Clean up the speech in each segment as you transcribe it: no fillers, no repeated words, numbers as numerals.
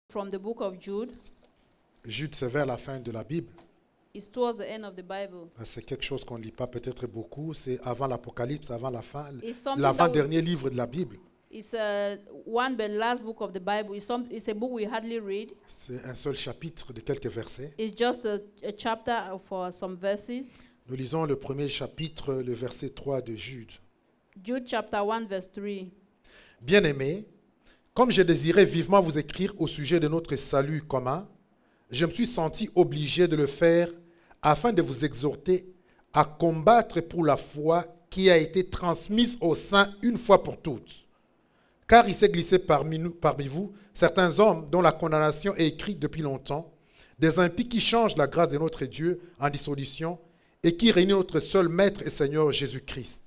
from the book of Jude. Jude, c'est vers la fin de la Bible. It's towards the end of the Bible. C'est quelque chose qu'on ne lit pas peut-être beaucoup. C'est avant l'Apocalypse, avant la fin. It's something L'avant-dernier livre de la Bible. It's one but last book of the Bible. It's a book we hardly read. C'est un seul chapitre de quelques versets. It's just a chapter for some verses. Nous lisons le premier chapitre, le verset 3 de Jude. Jude chapter 1 verse 3. Bien-aimés, comme j'ai désiré vivement vous écrire au sujet de notre salut commun, je me suis senti obligé de le faire afin de vous exhorter à combattre pour la foi qui a été transmise aux saints une fois pour toutes. Car il s'est glissé parmi vous certains hommes dont la condamnation est écrite depuis longtemps, des impies qui changent la grâce de notre Dieu en dissolution et qui réunissent notre seul Maître et Seigneur Jésus-Christ.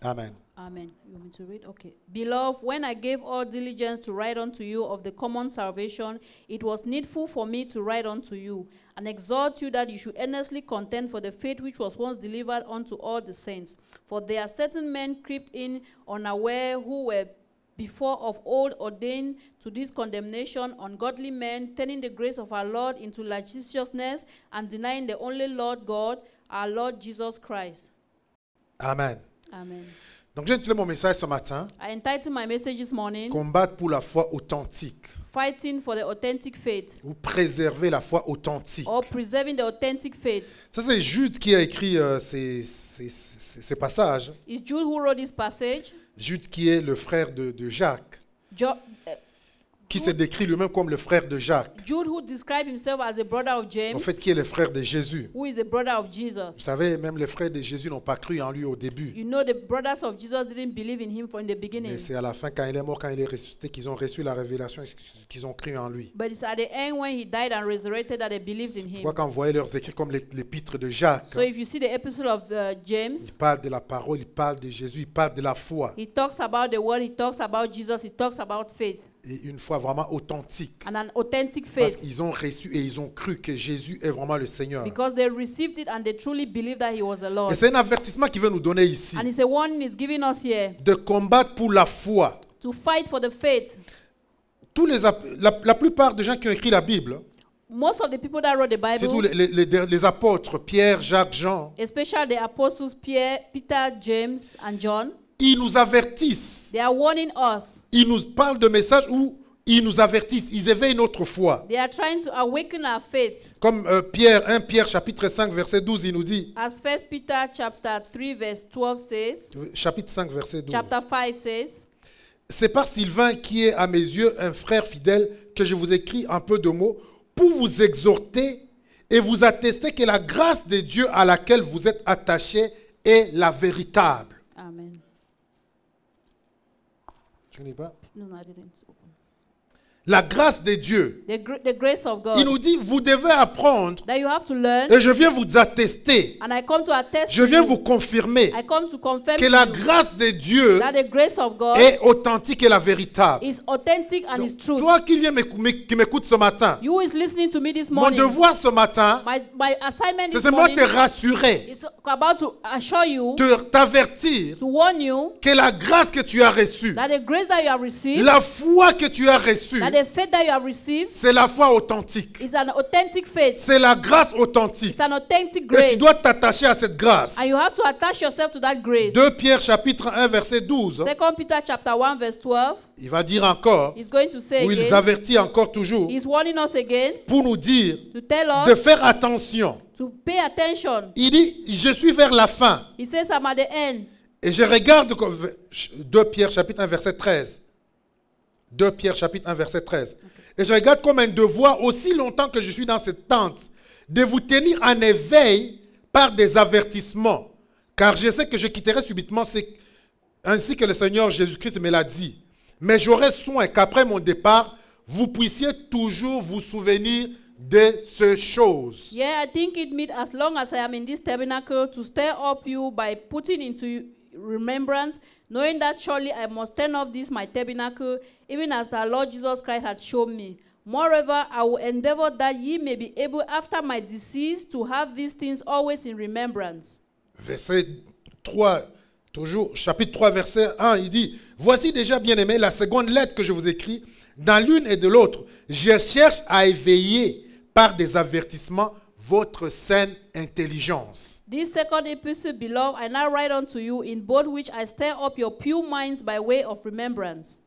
Amen. Amen. You want me to read? Okay. Beloved, when I gave all diligence to write unto you of the common salvation, it was needful for me to write unto you, and exhort you that you should earnestly contend for the faith which was once delivered unto all the saints. For there are certain men crept in unaware, who were before of old ordained to this condemnation, ungodly men, turning the grace of our Lord into licentiousness, and denying the only Lord God, our Lord Jesus Christ. Amen. Amen. Donc j'ai intitulé mon message ce matin, I entitled my message this morning, combattre pour la foi authentique, Fighting for the Authentic Faith, ou préserver la foi authentique. or Preserving the Authentic Faith. Ça c'est Jude qui a écrit ces passages. It's Jude who wrote this passage. Jude qui est le frère de Jacques, qui se décrit lui-même comme le frère de Jacques. Jude who described himself as a brother of James, En fait, qui est le frère de Jésus. who is the brother of Vous Jesus. savez, même les frères de Jésus n'ont pas cru en lui au début. You know, the brothers of Jesus didn't believe in him from the Mais beginning. c'est à la fin, quand il est mort, quand il est ressuscité, qu'ils ont reçu la révélation, qu'ils ont cru en lui. But it's at the end when he died and resurrected that they believed in Vous him. voyez, quand vous voyez leurs écrits comme l'épître de Jacques, So if you see the epistle of James, il parle de la parole, il parle de Jésus, il parle de la foi. he talks about the word, he talks about Jesus, he talks about faith, Et une foi vraiment authentique. and an authentic Parce faith. qu'ils ont reçu et ils ont cru que Jésus est vraiment le Seigneur. Because they received it and they truly believed that he was the Et Lord. c'est un avertissement qu'il veut nous donner ici. And it's a warning he's giving us here, De combattre pour la foi. to fight for the faith. La plupart des gens qui ont écrit la Bible, Most of the people that wrote the surtout Bible, les apôtres, Pierre, Jacques, Jean, especially the apostles Peter, James, and John, ils nous avertissent. they are warning us. Ils nous parlent de messages où ils nous avertissent. Ils éveillent notre foi. They are trying to awaken our faith. Comme 1 Pierre chapitre 5 verset 12, il nous dit, As 1 Peter chapter 3 verse 12 says, chapitre 5 verset 12. chapter 5 says, C'est par Sylvain qui est à mes yeux un frère fidèle que je vous écris un peu de mots pour vous exhorter et vous attester que la grâce de Dieu à laquelle vous êtes attachés est la véritable. Amen. Je ne lis pas. No, I didn't open. La grâce de Dieu. The grace of God. Il nous dit, vous devez apprendre That you have to learn, et je viens vous attester. and I come to attest Je to viens you. vous confirmer I come to confirm que to la you grâce de Dieu that the grace of God est authentique et la véritable. is authentic and is true. Toi qui viens qui m'écoute ce matin, You is listening to me this mon morning. devoir ce matin, My assignment c'est this simplement morning te rassurer, is about to assure you, t'avertir to warn you que la grâce que tu as reçue, that the grace that you have received, la foi que tu as reçue, that the faith that you have received c'est la foi authentique. is an authentic faith. C'est la grâce authentique. It's an authentic Et grace. tu dois t'attacher à cette grâce. And you have to attach yourself to that grace. 2 Pierre chapitre 1 verset 12, 2 Peter chapter 1 verse 12, il va dire encore, he's going to say ou il nous again, avertit encore toujours, he's warning us again pour nous dire to tell de us faire attention. to pay attention. Il dit, je suis vers la fin. He says, I'm at the end. Et je regarde 2 Pierre chapitre 1 verset 13. 2 Pierre chapitre 1 verset 13. Et je regarde comme un devoir, aussi longtemps que je suis dans cette tente, de vous tenir en éveil par des avertissements. Car je sais que je quitterai subitement, ainsi que le Seigneur Jésus-Christ me l'a dit. Mais j'aurai soin qu'après mon départ, vous puissiez toujours vous souvenir de ces choses. Yeah, I think it means as long as I am in this tabernacle to stir up you by putting into remembrance, knowing that surely I must turn off this my tabernacle, even as the Lord Jesus Christ had shown me. Moreover, I will endeavor that ye may be able after my decease to have these things always in remembrance. Verset 3, toujours, chapitre 3, verset 1, il dit, « Voici déjà, bien-aimés, la seconde lettre que je vous écris, dans l'une et de l'autre, je cherche à éveiller par des avertissements votre saine intelligence. This second epistle, beloved, I now write unto you, in both which I stir up your pure minds by way of remembrance.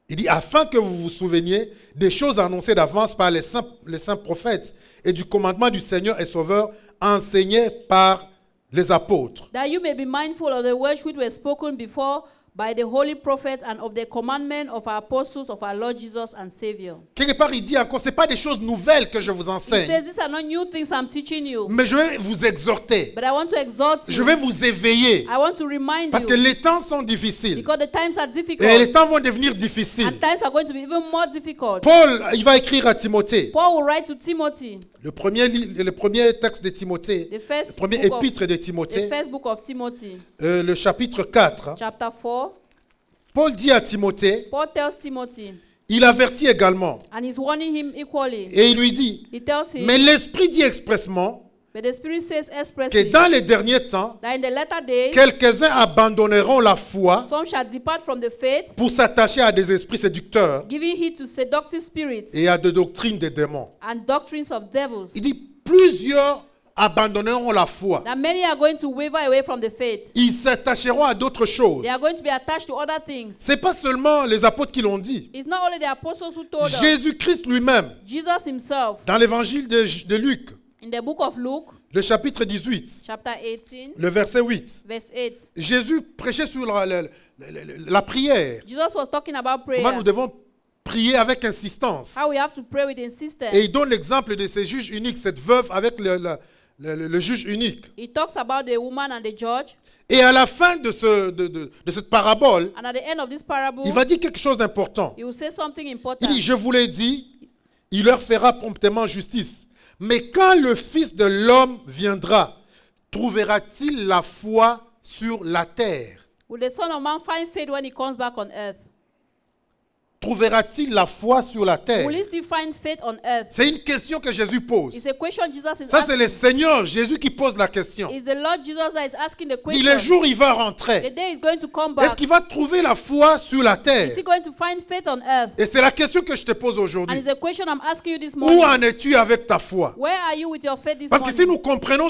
Il dit, afin que vous vous souveniez des choses annoncées d'avance par les saints prophètes et du commandement du Seigneur et Sauveur enseigné par les apôtres. That you may be mindful of the words which were spoken before by the holy prophets and of the commandment of our apostles of our Lord Jesus and Savior. Quelque part, il dit encore, ce n'est pas des choses nouvelles que je vous He enseigne, says, these are not new things I'm teaching you, mais je vais vous exhorter, but I want to exhort je you. vais vous éveiller, I want to remind parce que you, les temps sont difficiles because the times are et les difficult, temps vont devenir difficiles. and times are going to be even more difficult. Paul, il va écrire à Timothée, Paul will write to Timothy, le premier texte de Timothée, the le first premier book of, épître de the Timothée, first book of Timothy, le chapitre 4. hein. chapter 4. Paul dit à Timothée, Paul tells Timothy, il avertit également, and he's warning him equally. et il lui dit, He tells him, mais l'Esprit dit expressement but the Spirit says que expressly dans les derniers temps, that in the latter days, quelques-uns abandonneront la foi some shall depart from the faith, pour s'attacher à des esprits séducteurs giving heed to seductive spirits et à des doctrines des démons. and doctrines of devils. Il dit, plusieurs abandonneront la foi. That many are going to waver away from the faith. Ils s'attacheront à d'autres choses. They are going to be attached to other things. Ce n'est pas seulement les apôtres qui l'ont dit. It's not only the apostles who told us. Jésus-Christ lui-même, Jesus himself, dans l'évangile de Luc, in the book of Luke, le chapitre 18, chapter 18, le verset 8, verse 8, Jésus prêchait sur la prière. Jesus was talking about prayer. Comment nous devons prier avec insistance. How we have to pray with insistence. Et il donne l'exemple de ces juges uniques, cette veuve avec le juge unique. He talks about the woman and the judge. Et à la fin de cette parabole, And at the end of this parable, il va dire quelque chose d'important. he will say something Il important. dit, je vous l'ai dit, il leur fera promptement justice. Mais quand le Fils de l'homme viendra, trouvera-t-il la foi sur la terre? Will the Son of Man find faith when he comes back on earth? Trouvera-t-il la foi sur la terre? Will he still find faith on earth? C'est une question que Jésus pose. It's a question Jesus is Ça, c'est asking. le Seigneur Jésus qui pose la question. It's the Lord Jesus that is asking the Il le question. jour où il va The rentrer, day he's going to come est-ce back, qu'il va trouver la foi sur la terre? is he going to find faith on earth? Et c'est la question que je te pose And aujourd'hui. it's a question I'm asking you this Où morning. en es-tu avec ta foi? Where are you with your faith this Parce que si morning? nous comprenons,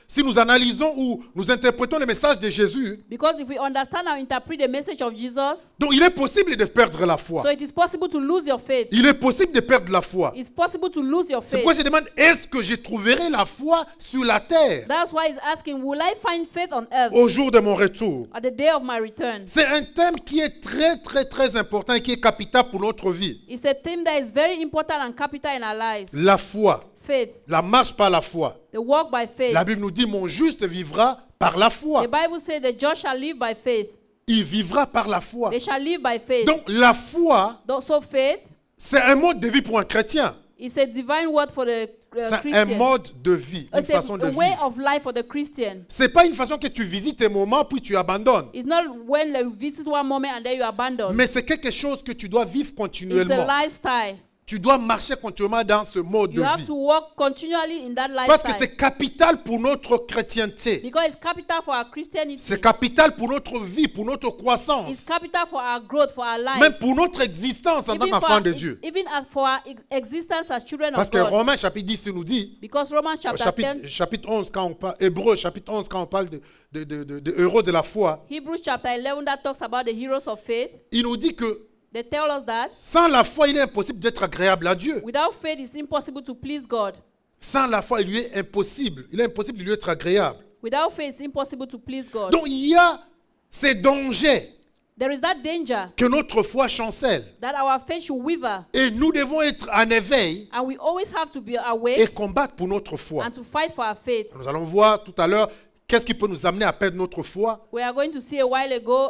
si nous analysons ou nous interprétons le message de Jésus, Because if we understand and interpret the message of Jesus, donc il est possible de perdre la foi. so it is possible to lose your faith. Il est possible de perdre la foi. It's possible to lose your C'est faith. pourquoi je demande, est-ce que je trouverai la foi sur la terre That's why he's asking, will I find faith on earth au jour de mon retour? at the day of my return? C'est un thème qui est très, très, très important et qui est capital pour notre vie. It's a theme that is very important and capital in our lives. La foi, Faith, la marche par la foi. the walk by faith. La Bible nous dit, mon juste vivra par la foi. The Bible says the just shall live by faith. Il vivra par la foi. They shall live by faith. Donc la foi, So faith c'est un mode de vie pour un chrétien. is a divine word for the C'est un Christian. mode de vie, une It's façon de a way vivre. of life for the Christian. C'est pas une façon que tu visites un moment puis tu abandonnes. It's not when you visit one moment and then you abandon. Mais c'est quelque chose que tu dois vivre It's continuellement. a lifestyle. Tu dois marcher continuellement dans ce mode You de have vie. to walk continually in that Parce que lifestyle. c'est capital pour notre chrétienté. Because it's capital for our Christianity. C'est capital pour notre vie, pour notre It's croissance. capital for our growth, for our lives. Même pour notre existence en tant Even for qu'enfant our- de Dieu. even as for our existence as children Parce of que God. Romains chapitre 10 nous dit, Because Romans au chapter 10, chapitre 11, quand on parle, Hébreux chapitre 11, quand on parle de héros de la foi, Hebrews chapter 11 that talks about the heroes of faith, il nous dit que they tell us that sans la foi, il est impossible d'être agréable à Dieu. without faith it's impossible to please God. Sans la foi, il lui est impossible. Il est impossible de lui être agréable. Without faith it's impossible to please God. Donc il y a ces dangers There is that danger que notre foi chancelle. that our faith should wither, Et nous devons être en éveil and we always have to be et awake combattre pour notre foi. and to fight for our faith. Nous allons voir tout à l'heure qu'est-ce qui peut nous amener à perdre notre foi We are going to see a while ago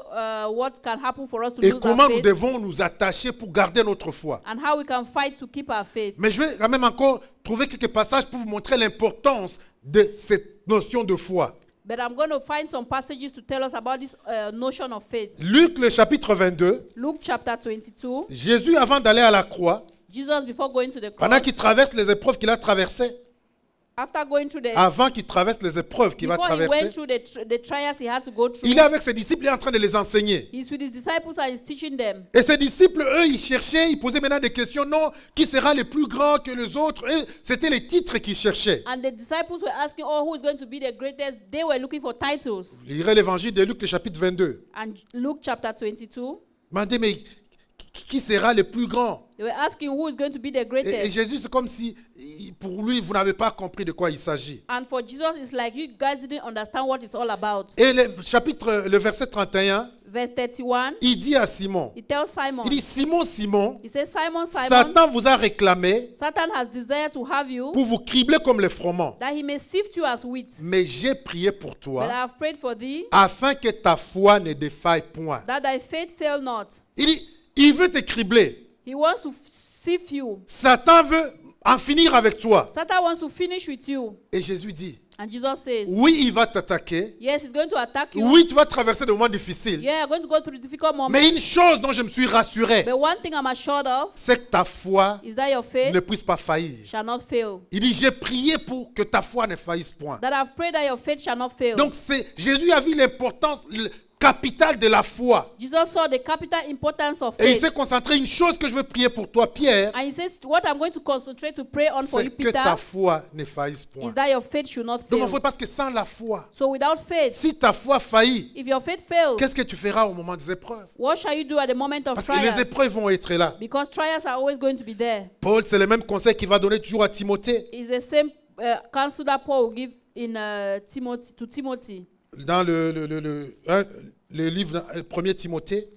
what can happen for us to et lose our comment nous faith devons nous attacher pour garder notre foi. and how we can fight to keep our faith. Mais je vais quand même encore trouver quelques passages pour vous montrer l'importance de cette notion de foi. But I'm going to find some passages to tell us about this notion of faith. Luc, le chapitre 22, Luke chapter 22, Jésus, avant d'aller à la croix, Jesus before going to the pendant cross, qu'il traverse les épreuves qu'il a traversées, After going through avant qu'il traverse les épreuves qu'il va before he went traverser, through the trials he had to go through, il est avec ses disciples, il est en train de les enseigner. he's with his disciples and he's teaching them. Et ses disciples, eux, ils cherchaient, ils posaient maintenant des questions. Non, qui sera le plus grand que les autres? Et c'était les titres qu'ils cherchaient. And the disciples were asking, oh, who is going to be the greatest? They were looking for titles. Lirez l'évangile de Luc, le chapitre 22. And Luke chapter 22, Demandez, mais qui sera le plus grand? they were asking who is going to be the Et greatest. Jésus, c'est comme si, pour lui, vous n'avez pas compris de quoi il s'agit. And for Jesus, it's like you guys didn't understand what it's all about. Et le verset 31, Verse 31, il dit à Simon, he tells Simon, il dit, Simon, Simon, he says, Simon, Simon, Satan vous a réclamé Satan has desired to have you, pour vous cribler comme les froment. that he may sift you as wheat. Mais j'ai prié pour But I toi, have prayed for thee, afin que ta foi ne défaille point. that thy faith fail not. Il dit, il veut te cribler. He wants to sift you. Satan veut en finir avec toi. Satan wants to finish with you. Et Jésus dit, And Jesus says, oui, il va t'attaquer. yes, he's going to attack you. Oui, tu vas traverser des moments difficiles. Yeah, you're going to go through difficult moments. Mais une chose dont je me suis rassuré, But one thing I'm assured of c'est que ta foi is that your faith ne puisse pas faillir. shall not fail. Il dit, j'ai prié pour que ta foi ne faillisse point. That I've prayed that your faith shall not fail. Donc, Jésus a vu l'importance capitale de la foi. Jesus saw the capital importance of Et il faith. s'est concentré, une chose que je veux prier pour toi, Pierre, And he says, what I'm going to concentrate to pray on for c'est you, que Peter, ta foi ne faillisse is point. that your faith should not Donc, mon fail. frère, parce que sans la foi, So without faith, si ta foi faillit, if your faith fails, qu'est-ce que tu feras au moment des épreuves? what shall you do at the moment of Parce que les trials? épreuves vont être là. Because trials are always going to be there. Paul, c'est le même conseil qu'il va donner toujours à Timothée. It's the same counsel that Paul will give in Timothy to Timothy. Dans le livre 1 Timothée,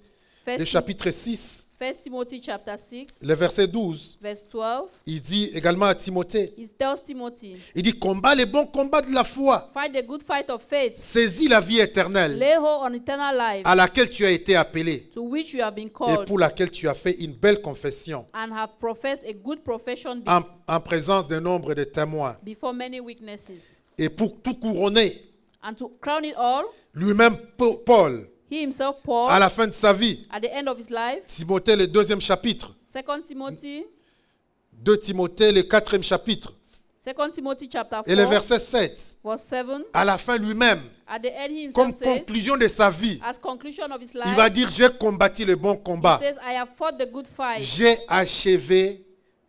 le chapitre 6, 1 Timothy chapter 6, le verset 12, verse 12, il dit également à Timothée, he tells Timothy, il dit, combat les bons combats de la foi, fight the good fight of faith, saisis la vie éternelle lay hold on eternal life, à laquelle tu as été appelé to which you have been et called, pour laquelle tu as fait une belle confession and have professed a good profession en présence d'un nombre de témoins. before many witnesses. Et pour tout couronner, And to crown it all, lui-même, Paul, he himself, à Paul, la fin de sa vie, at the end of his life, Timothée, le 2e chapitre, 2 Timothy, 2 Timothée, le 4e chapitre, 2 Timothy chapter 4, et le verset 7, verse 7, à la fin lui-même, at the end he comme himself says, conclusion de sa vie, as conclusion of his il life, va dire, j'ai combattu le bon combat, he says, I have fought the good fight, j'ai achevé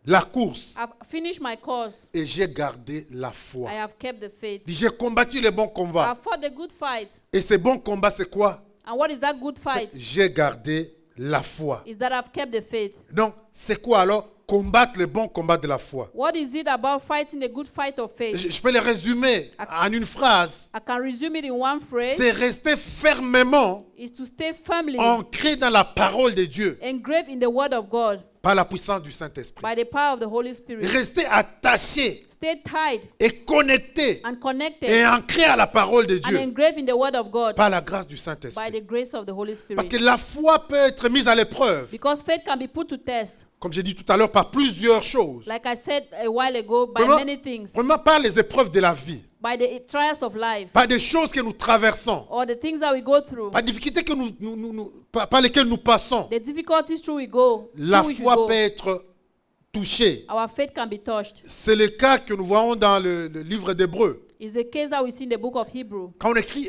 la course I've finished my course, et j'ai gardé la foi. I have kept the faith. Il dit, j'ai combattu le bon combat. I've fought the good fight. Et ce bon combat, c'est quoi? And what is that good fight? J'ai gardé la foi. Is that I've kept the faith. Donc, c'est quoi alors? Combattre le bon combat de la foi. What is it about fighting the good fight of faith? Je peux le résumer en une phrase. I can resume it in one phrase. C'est rester fermement Is to stay firmly ancré dans la parole de Dieu engraved in the word of God par la puissance du Saint-Esprit. by the power of the Holy Spirit. Rester attaché Stay tied et connecté and connected et ancré à la parole de and Dieu engraved in the word of God par la grâce du by Saint-Esprit. the grace of the Holy Parce que Spirit. la foi peut être mise à l'épreuve, Because faith can be put to test, comme j'ai dit tout à l'heure, par plusieurs choses. like I said a while ago, by Premièrement, many things, premièrement, par les épreuves de la vie, by the trials of life, par des choses que nous traversons, or the things that we go through, par les difficultés que par lesquelles nous passons. the difficulties through we go, La through which we foi go, peut être touchée. our faith can be touched. C'est le cas que nous voyons dans le livre d'Hébreux. It's the case that we see in the book of Hebrew. Quand on écrit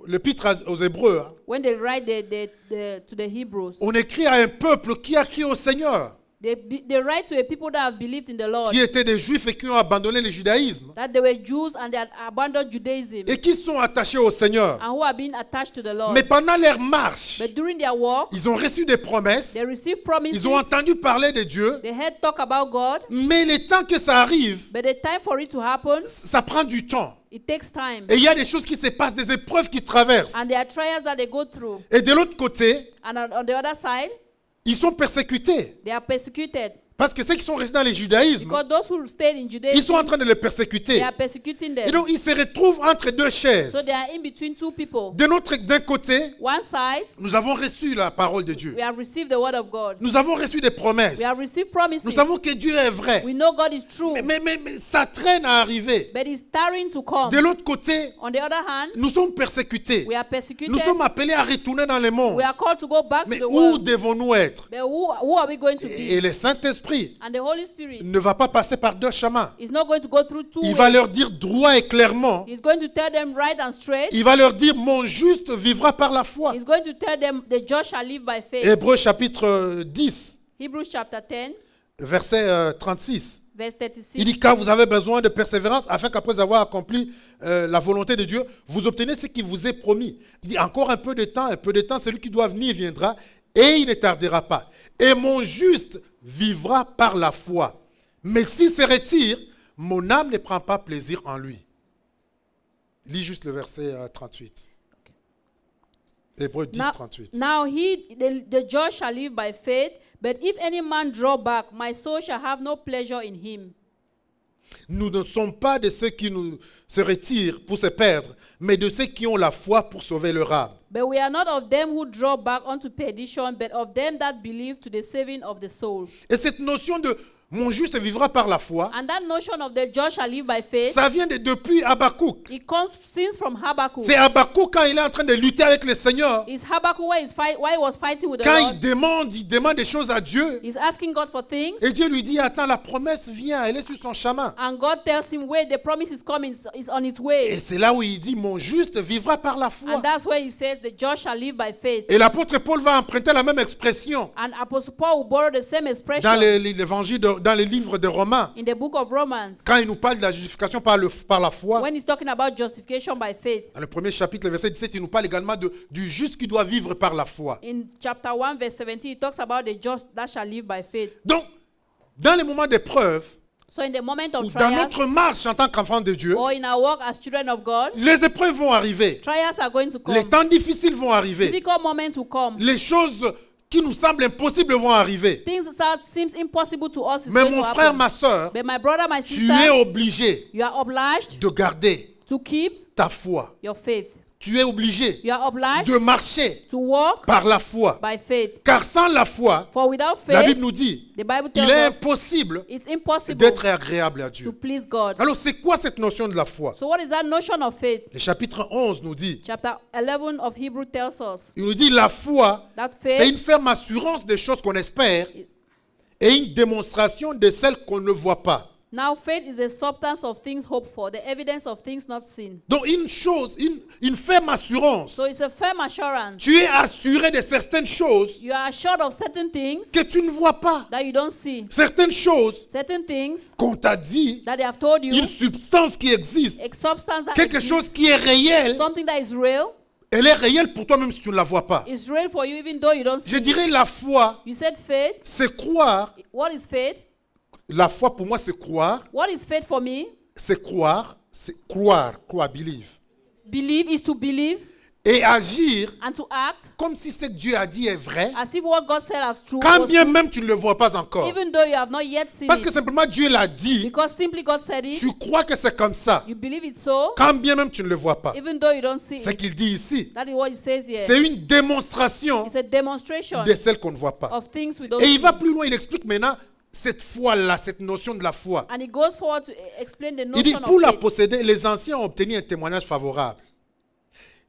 l'épître aux Hébreux, hein, When they write to the Hebrews, on écrit à un peuple qui a crié au Seigneur, they write to a people that have believed in the Lord, qui étaient des Juifs et qui ont abandonné le judaïsme, that they were Jews and they had abandoned Judaism et qui sont attachés au Seigneur. and who have been attached to the Lord. Mais pendant leur marche, But during their walk, ils ont reçu des promesses, they received promises, ils ont entendu parler de Dieu, they heard talk about God, mais le temps que ça arrive, but the time for it to happen, ça prend du temps. it takes time. Et il y a des choses qui se passent, des épreuves qui traversent. And there are trials that they go through. Et de l'autre côté, And on the other side, ils sont persécutés. they are persecuted. Parce que ceux qui sont restés dans le judaïsme, Because those who stayed in ils sont en Judaism, train de les persécuter. they are persecuting Et them. donc, ils se retrouvent entre deux chaises. So they are in between two people. D'un côté, One side, nous avons reçu la parole de Dieu. we have received the word of God. Nous avons reçu des promesses. We have received promises. Nous savons que Dieu est vrai. We know God is true. Mais ça traîne à arriver. But it's tarrying to come. De l'autre côté, On the other hand, nous sommes persécutés. we are persecuted. Nous sommes appelés à retourner dans le monde. We are called to go back Mais to the où world. devons-nous être? But who are we going to be? Et le Saint-Esprit Saint-Esprit And the Holy Spirit ne va pas passer par deux chemins. is not going to go through two Il va ways. leur dire droit et clairement. He's going to tell them right and straight. Il va leur dire, mon juste vivra par la foi. He's going to tell them the just shall live by faith. Hébreux chapitre 10, Hebrews chapter 10, verset 36. verse 36. Il dit, car vous avez besoin de persévérance, afin qu'après avoir accompli la volonté de Dieu, vous obtenez ce qui vous est promis. Il dit, encore un peu de temps, celui qui doit venir viendra, et il ne tardera pas. Et mon juste vivra par la foi. Mais s'il se retire, mon âme ne prend pas plaisir en lui. Lis juste le verset 38. Hébreux 10, 38. Now the just shall live by faith, but if any man draw back, my soul shall have no pleasure in him. Nous ne sommes pas de ceux qui se retirent pour se perdre, mais de ceux qui ont la foi pour sauver leur âme. But we are not of them who draw back unto perdition, but of them that believe to the saving of the soul. Et cette notion de mon juste vivra par la foi, And that notion of the just shall live by faith, ça vient depuis Habakkuk. it comes since from Habakkuk. C'est Habakkuk quand il est en train de lutter avec le Seigneur. It's Habakkuk why he was fighting with the Quand Lord. il demande des choses à Dieu. He's asking God for things. Et Dieu lui dit, attends, la promesse vient, elle est sur son chemin. And God tells him, wait, the promise is coming, is on its Et way. c'est là où il dit, mon juste vivra par la foi. And that's where he says, the just shall live by faith. Et l'apôtre Paul va emprunter la même expression And Apostle Paul will borrow the same expression dans l'évangile, dans les livres de Romains. in the book of Romans Quand il nous parle de la justification par la foi, when he's talking about justification by faith. dans le premier chapitre, le verset 17, il nous parle également du juste qui doit vivre par la foi. In chapter 1, verse 17, he talks about the just that shall live by faith. Donc, dans les moments d'épreuve, So in the moment ou of dans trials, notre marche en tant qu'enfant de Dieu, or in our walk as children of God, les épreuves vont arriver. trials are going to come. Les temps difficiles vont arriver. Difficult moments will come. Les choses qui nous semblent impossibles vont arriver. Things that seems impossible to us is Mais going mon to frère, happen. ma soeur, But my brother, my tu es sister, obligé you are obliged de garder to keep ta foi. your faith. Tu es obligé You are obliged de marcher to walk par la foi. by faith. Car sans la foi, For without la faith, Bible nous dit, the Bible il tells est us impossible it's impossible d'être agréable à to Dieu. please God. Alors, c'est quoi cette notion de la foi? So what is that notion of faith? Le chapitre 11 nous dit, Chapter 11 of Hebrew tells us il nous dit, la foi, that c'est une faith ferme assurance des choses qu'on espère et une démonstration de celles qu'on ne voit pas. now faith is a substance of things hoped for, the evidence of things not seen. Donc, une ferme assurance. So it's a firm assurance. Tu es assuré de certaines choses You are assured of certain things que tu ne vois pas. that you don't see. Certaines choses Certain things qu'on t'a dit, that they have told you, une substance qui existe, a substance that quelque exists, chose qui est réel, something that is real, elle est réelle pour toi même si tu ne la vois pas. is real for you even though you don't see Je it. dirais la foi, You said faith. c'est croire. What is faith? La foi pour moi, c'est croire. What is faith for me? C'est croire. C'est croire, believe. Believe is to believe Et agir and to act comme si ce que Dieu a dit est vrai, as if what God said as true, quand was bien true, même tu ne le vois pas encore. even though you have not yet seen Parce que it. simplement Dieu l'a dit, Because simply God said it, tu crois que c'est comme ça, you believe it so, quand bien même tu ne le vois pas. even though you don't see C'est ce it. qu'il dit ici. That is what it says here. C'est une démonstration It's a demonstration de celle qu'on ne voit pas. of things we don't Et see. il va plus loin, il explique maintenant cette foi-là, cette notion de la foi. And it goes forward to explain the Il dit, notion pour of la faith. posséder, les anciens ont obtenu un témoignage favorable.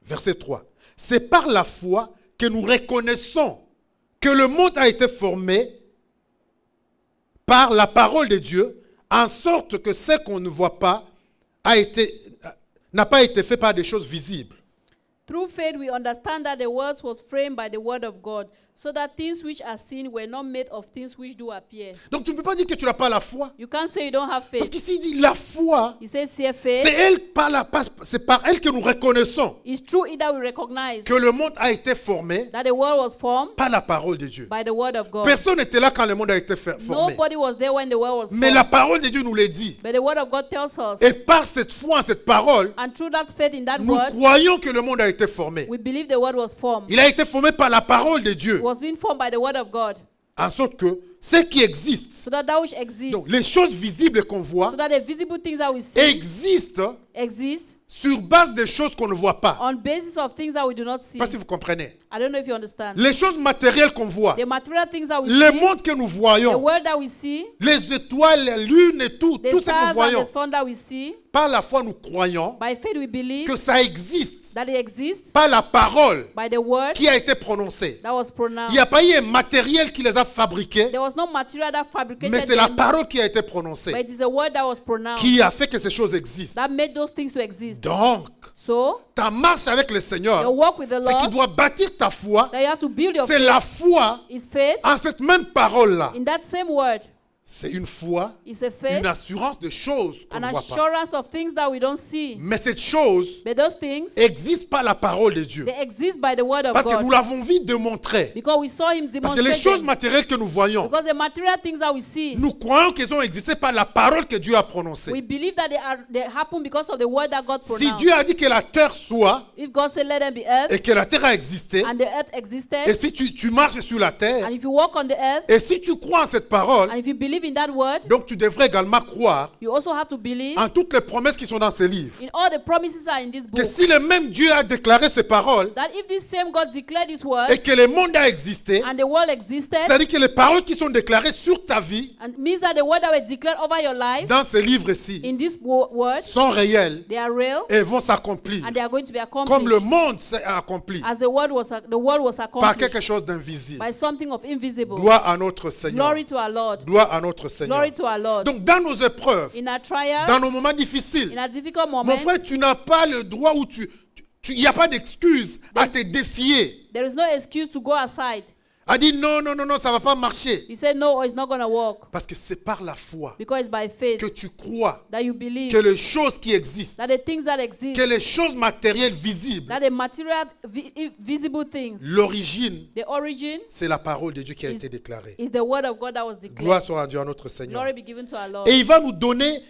Verset 3. C'est par la foi que nous reconnaissons que le monde a été formé par la parole de Dieu, en sorte que ce qu'on ne voit pas n'a pas été fait par des choses visibles. Through faith, we understand that the world was framed by the word of God, so that things which are seen were not made of things which do appear. Donc tu ne peux pas dire que tu n'as pas la foi. You can't say you don't have Parce faith. qu'ici il dit la foi, He says here faith. c'est par elle que nous reconnaissons It's true it that we recognize que le monde a été formé that the world was formed par la parole de Dieu. by the word of God. Personne n'était là quand le monde a été formé. Nobody was there when the world was Mais formed. la parole de Dieu nous le dit. But the word of God tells us, Et par cette foi en cette parole, and through that faith in that nous word, croyons que le monde a été formé. we believe the word was formed. Il a été formé par la parole de Dieu. It was being formed by the word of God, En sorte que ce qui existe, so that that which exists, donc les choses visibles qu'on so voit, that the visible things that we see existent exist sur base des choses qu'on ne voit pas. on basis of things that we do not Je see. ne sais pas si vous comprenez. I don't know if you understand. Les choses matérielles qu'on voit, The material things that we le see, monde que nous the voyons, world that we see, les étoiles, la lune et tout the ce que nous stars and voyons, the sun that we see, par la foi nous croyons by faith we believe que ça existe that it exists par la parole by the word qui a été prononcée. that was Il pronounced. n'y a pas eu un matériel qui les a fabriqués, There was no material that fabricated mais c'est la them, parole qui a été but prononcée it is a word that was pronounced qui a fait que ces choses existent. that made those things to exist. Donc, So, ta marche avec le your Seigneur, walk with the c'est qui Lord, doit bâtir ta foi, that you have to build your c'est faith, la foi is faith en cette même parole-là. in that same word. C'est une foi, It's a faith, une assurance de choses qu'on an ne voit pas. assurance of things that we don't see. Mais cette chose But those things, existe par la parole de Dieu. they exist by the word of Parce que God. nous l'avons vu démontrer. Because we saw him Parce que les demonstrate choses them. matérielles que nous voyons, Because the material things that we see, nous croyons qu'elles ont existé par la parole que Dieu a prononcée. we believe that they happen because of the word that God Si pronounced. Dieu a dit que la terre soit If God said let them be earth, et que la terre a existé, and the earth et existed, si tu marches sur la terre, and if you walk on the earth, et si tu crois en cette parole, and if you believe in that word, donc tu devrais également croire you also have to believe en toutes les promesses qui sont dans ces livres. in all the promises are in this book. Que si le même Dieu a déclaré ces paroles That if this same God declared his words, et que le monde a existé, and the world existed, c'est-à-dire que les paroles qui sont déclarées sur ta vie and means that the word that were declared over your life, dans ces livres-ci in this word, sont réelles they are real, et vont s'accomplir and they are going to be comme le accomplished. monde s'est accompli As the world was par accomplished quelque chose d'invisible. by something of invisible. Gloire à notre Seigneur. Glory to our Lord. Gloire à notre Seigneur. Glory to our Lord. Donc dans nos épreuves, In our trials, dans nos moments difficiles, in our difficult mon moments, frère, tu n'as pas le droit où il n'y a pas d'excuse à te défier. there is no excuse to go aside. À dire non, non, non, non, ça ne va pas marcher. You say no, it's not going to work. Parce que c'est par la foi Because it's by faith que tu crois that you believe que les choses qui existent, that the things that exist, que les choses matérielles visibles, that the material, visible things, l'origine, the origin c'est la parole de Dieu qui a été déclarée. is the word of God that was declared. Gloire soit à Dieu, à notre Seigneur. Glory be given to our Lord. Et il va nous donner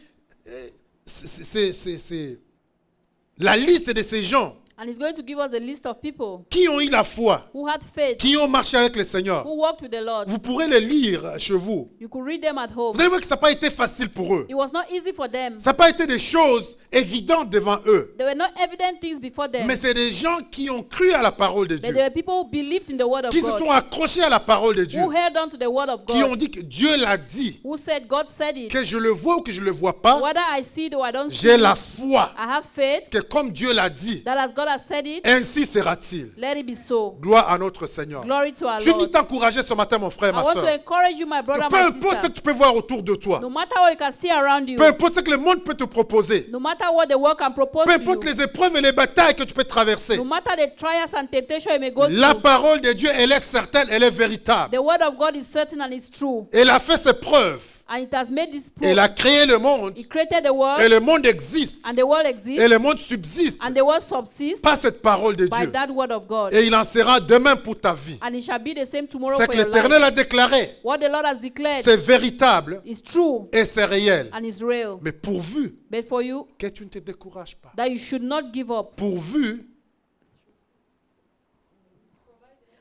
la liste de ces gens And he's going to give us a list of people qui ont eu la foi, who had faith, qui ont marché avec le Seigneur. who walked with the Lord. Vous pourrez les lire chez vous. You could read them at home. Vous allez voir que ça n'a pas été facile pour eux. It was not easy for them. Ça n'a pas été des choses évidentes devant eux. There were not evident things before them. Mais c'est des gens qui ont cru à la parole de But Dieu, there were people who believed in the word of qui se God, sont accrochés à la parole de Dieu, who held on to the word of qui ont God, dit que Dieu l'a dit, who said God said it. que je le vois ou que je ne le vois pas, Whether I see it or I don't see j'ai it, la foi I have faith que comme Dieu l'a dit, that as God has said it, ainsi sera-t-il. let it be so. Gloire à notre Seigneur. Glory to our Je veux Lord. t'encourager ce matin, mon frère, I ma want to soeur. encourage you, my brother, Peu my importe ce sister. que tu peux voir autour de toi, No matter what you can see around you, peu importe ce que le monde peut te proposer, no matter what the world can propose peu to importe you, les épreuves et les batailles que tu peux traverser, no matter the trials and temptation you may go la through, parole de Dieu, elle est certaine, elle est véritable. the word of God is certain and it's true. Elle a fait ses preuves. And it has made this proof. Elle a créé le monde. He created the Et world, le monde existe. and the world Et exists, le monde subsiste and the world subsists par cette parole de by Dieu. that word of God. Et il en sera demain pour ta vie. And it shall be the same tomorrow C'est for que your l'Éternel life. a déclaré. What the Lord has declared C'est véritable is true et c'est réel. and is real. Mais pourvu But for you, que tu ne te décourages pas. that you should not give up, Pourvu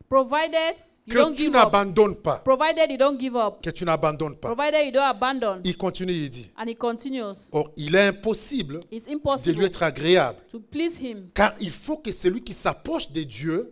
provided you que don't tu give up. n'abandonnes pas. Provided you don't give up. Que tu n'abandonnes pas. Provided you don't abandon. Il continue, il dit. And he continues. Or, il est impossible It's de lui impossible être agréable. to please him. Car il faut que celui qui s'approche de Dieu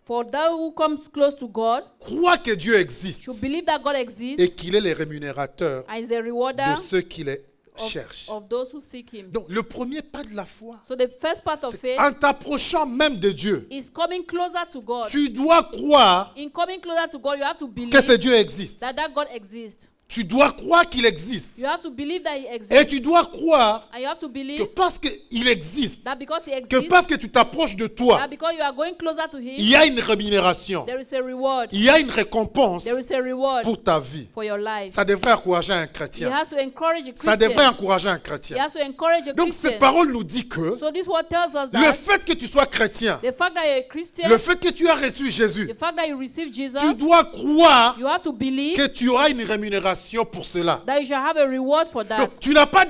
For thou who comes close to God croit que Dieu existe should believe that God exists et qu'il est le rémunérateur and is the rewarder de ceux qui les cherchent. of those who seek him. Donc, le premier pas de la foi, So the first part of c'est faith en t'approchant même de Dieu, is coming closer to God. tu dois croire In coming closer to God, you have to que believe ce Dieu existe. that God exists. Tu dois croire qu'il existe. You have to believe that he Et exists. tu dois croire And you have to que believe parce qu'il existe, that because he que exists, parce que tu t'approches de toi, that because you are going closer to il him, y a une rémunération, there is a reward. il y a une récompense There is a reward pour ta vie. for your life. Ça devrait encourager un He chrétien. has to encourage a Ça devrait Christian. encourager un He chrétien. has to encourage a Donc cette Christian. parole nous dit que So this word tells us le that fait que tu sois chrétien, the fact that you're a Christian, le fait que tu as reçu Jésus, the fact that you receive Jesus, tu dois croire you have to believe que tu auras une rémunération pour cela. that you shall have a reward for that. Donc tu n'as pas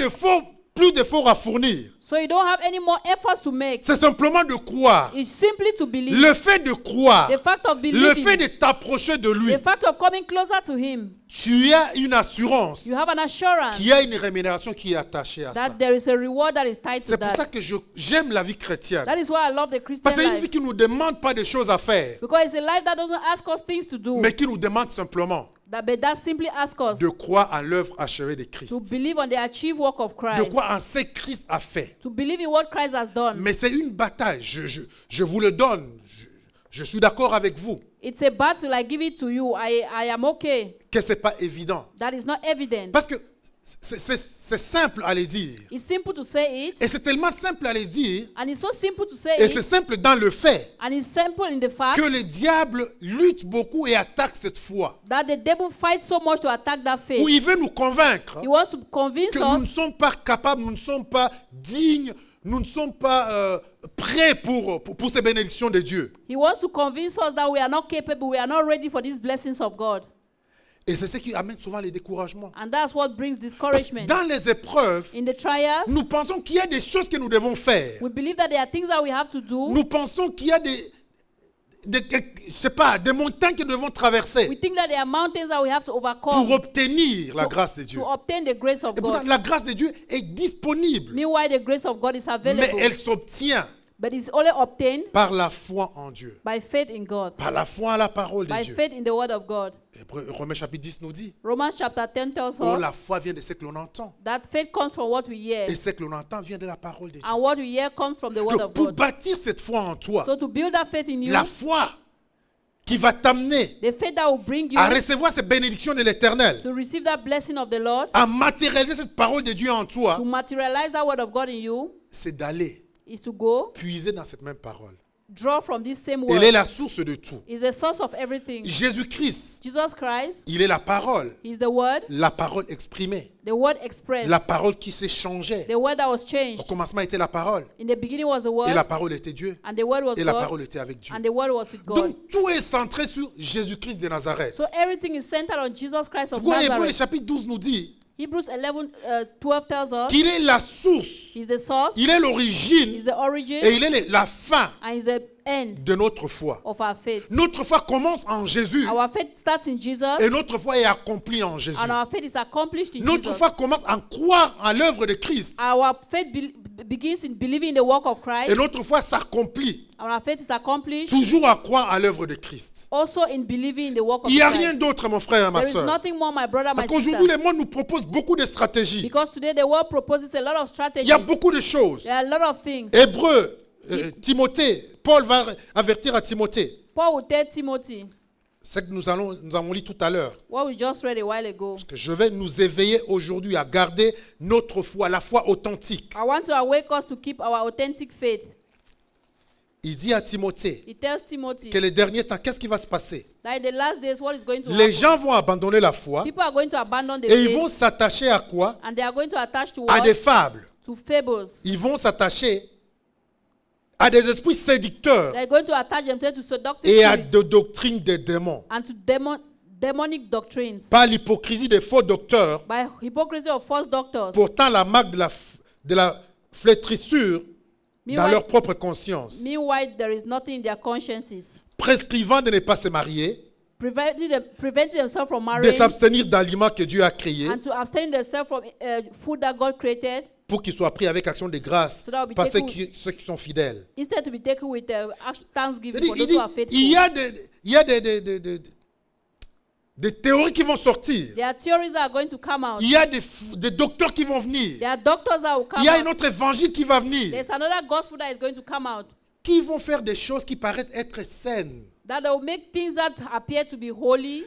plus d'efforts à fournir. So you don't have any more efforts to make. C'est simplement de croire. It's simply to believe. Le fait de croire, The fact of le fait believing, de t'approcher de lui, the fact of coming closer to him, tu as une assurance you have an assurance qu'il y a une rémunération qui est attachée à ça. that there is a reward that is tied to C'est pour ça that. que j'aime la vie chrétienne. That is why I love the Christian Parce que c'est une vie life. qui ne nous demande pas de choses à faire, Because it's a life that doesn't ask us things to do, mais qui nous demande simplement But that simply asks us de croire en l'œuvre achevée de Christ, to believe on the achieved work of de Christ, croire en ce que Christ a fait. to believe in what Christ has done. Mais c'est une bataille, je vous le donne, je suis d'accord avec vous, It's a battle. I give it to you. I am okay. que ce n'est pas évident. That is not evident. Parce que c'est simple à le dire. It's simple to say it, Et c'est tellement simple à le dire, and it's so simple to say et c'est it, simple dans le fait, and it's simple in the fact que le diable lutte beaucoup et attaque cette foi. that the devil fights so much to attack that Où faith. il veut nous convaincre He wants to convince que nous ne us sommes pas capables, nous ne sommes pas dignes, nous ne sommes pas prêts pour ces bénédictions de Dieu. He wants to convince us that we are not capable, we are not ready for these blessings of God. Et c'est ce qui amène souvent les découragements. And that's what brings Parce que discouragement. dans les épreuves, In the trials, nous pensons qu'il y a des choses que nous devons faire. we believe that there are things that we have to do. Nous pensons qu'il y a je sais pas, des montagnes que nous devons We traverser think that there are mountains that we have to pour overcome obtenir la grâce de Dieu. to obtain the grace of Et pourtant, God. la grâce de Dieu est disponible, Meanwhile, the grace of God is mais available, elle s'obtient but it's only obtained par la foi en Dieu, by faith in God, par la foi en la parole de by Dieu. faith in the word of God. Romains chapitre 10 nous dit, Romans chapter 10 tells oh, us la foi vient de ce que l'on entend. that faith comes from what we hear, Et ce que l'on entend vient de la parole de Dieu. and what we hear comes from the word Donc, of pour God. bâtir cette foi en toi, So to build that faith in you, la foi qui va t'amener the faith that will bring you à recevoir ces bénédictions de l'Éternel, to receive that blessing of the Lord, à matérialiser cette parole de Dieu en toi, to materialize that word of God in you, c'est d'aller is to go, puiser dans cette même parole. draw from this same Elle est word. la source de tout. Is the source of everything. Jésus-Christ, Jesus Christ il est la parole is the word exprimée, expressed, la parole qui s'échangeait. the word that was Au changed. commencement était la parole, In the beginning was the et word, la parole était Dieu, and the word was et la God, parole était avec Dieu. and the word was with God. Donc tout est centré sur Jésus-Christ de Nazareth. So everything is centered on Jesus Christ of Pourquoi Hébreux le Nazareth. chapitre 12 nous dit Hebrews 12 tells us qu'il est la source, he's the source, il est l'origine, he's the origin, et il est la fin and he's the end de notre foi. of our faith. Notre foi commence en Jésus, Our faith starts in Jesus, et notre foi est accomplie en Jésus. and our faith is accomplished in Notre Jesus. foi commence en croire en l'œuvre de Christ, Our faith begins in believing in the work of Christ, et notre foi s'accomplit and our faith is accomplished toujours à croire à l'œuvre de Christ. also in believing in the work of Il n'y a rien Christ. d'autre, mon frère et ma There is soeur. nothing more, my brother, my Parce qu'aujourd'hui, sister. le monde nous propose beaucoup de stratégies. Because today the world proposes a lot of Il strategies. y a beaucoup de choses. There are a lot of things. Hébreu, Timothée, Paul va avertir à Timothée. Paul will tell Timothy, C'est que nous avons lu tout à l'heure. what we just read a while ago. Que je vais nous éveiller aujourd'hui à garder notre foi, la foi authentique. I want to awake us to keep our authentic faith. Il dit à Timothée He tells Timothy que les derniers temps, qu'est-ce qui va se passer? that in the last days, what is going to Les happen? gens vont abandonner la foi People are going to abandon the et ils vont faith, s'attacher à quoi? and they are going to attach to À des what? fables. To fables. Ils vont s'attacher à des esprits séducteurs They are going to attach themselves to seductive et à spirits des doctrines des démons. and to demonic doctrines. Par l'hypocrisie des faux docteurs, By hypocrisy of false doctors. portant la marque de la flétrissure dans Meanwhile, leur propre conscience, meanwhile, there is nothing in their consciences. prescrivant de ne pas se marier, Preventing themselves from de marrying s'abstenir d'aliments que Dieu a créés, and to abstain themselves from food that God created, pour qu'ils soient pris avec action de grâce So that will be par ceux taken ceux qui sont fidèles. instead to be taken with thanksgiving Il for dit, those who are faithful. il y a des théories qui vont sortir. There are theories that are going to come out. Il y a des docteurs qui vont venir. There are doctors that will come Il y a un out. autre évangile qui va venir. There's another gospel that is going to come out. Qui vont faire des choses qui paraissent être saines. That will make things that appear to be holy.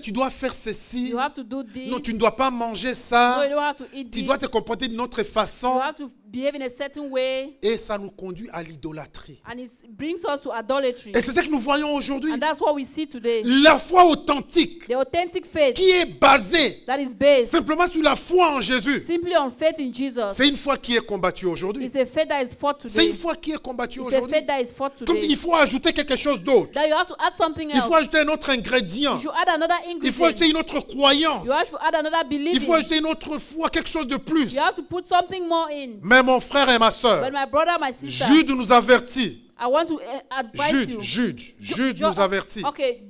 Tu dois faire ceci. You have to do this. Non, tu ne dois pas manger No, ça. you don't have to eat Tu this. dois te comporter d'une autre You façon. have to behave in a certain way. Et ça nous conduit à l'idolâtrie. And it brings us to idolatry. Et c'est ça que nous voyons aujourd'hui. And that's what we see today. La foi authentique The authentic faith qui est basée that is based simplement sur la foi en Jésus. simply on faith in Jesus. C'est une foi qui est combattue aujourd'hui. It's a faith that is fought C'est une today. foi qui est combattue It's a aujourd'hui. faith that is fought Comme today. il faut ajouter quelque chose d'autre. That you have to add something Il faut else. ajouter un autre ingrédient. You should add another Il faut ajouter ingredient. une autre croyance. You have to add another Il belief. faut ajouter une autre foi, quelque chose de plus. You have to put something more in. Mais mon frère et ma soeur, But my brother, my sister, Jude nous avertit. I want to advise you. Jude Jo- nous avertit. Okay,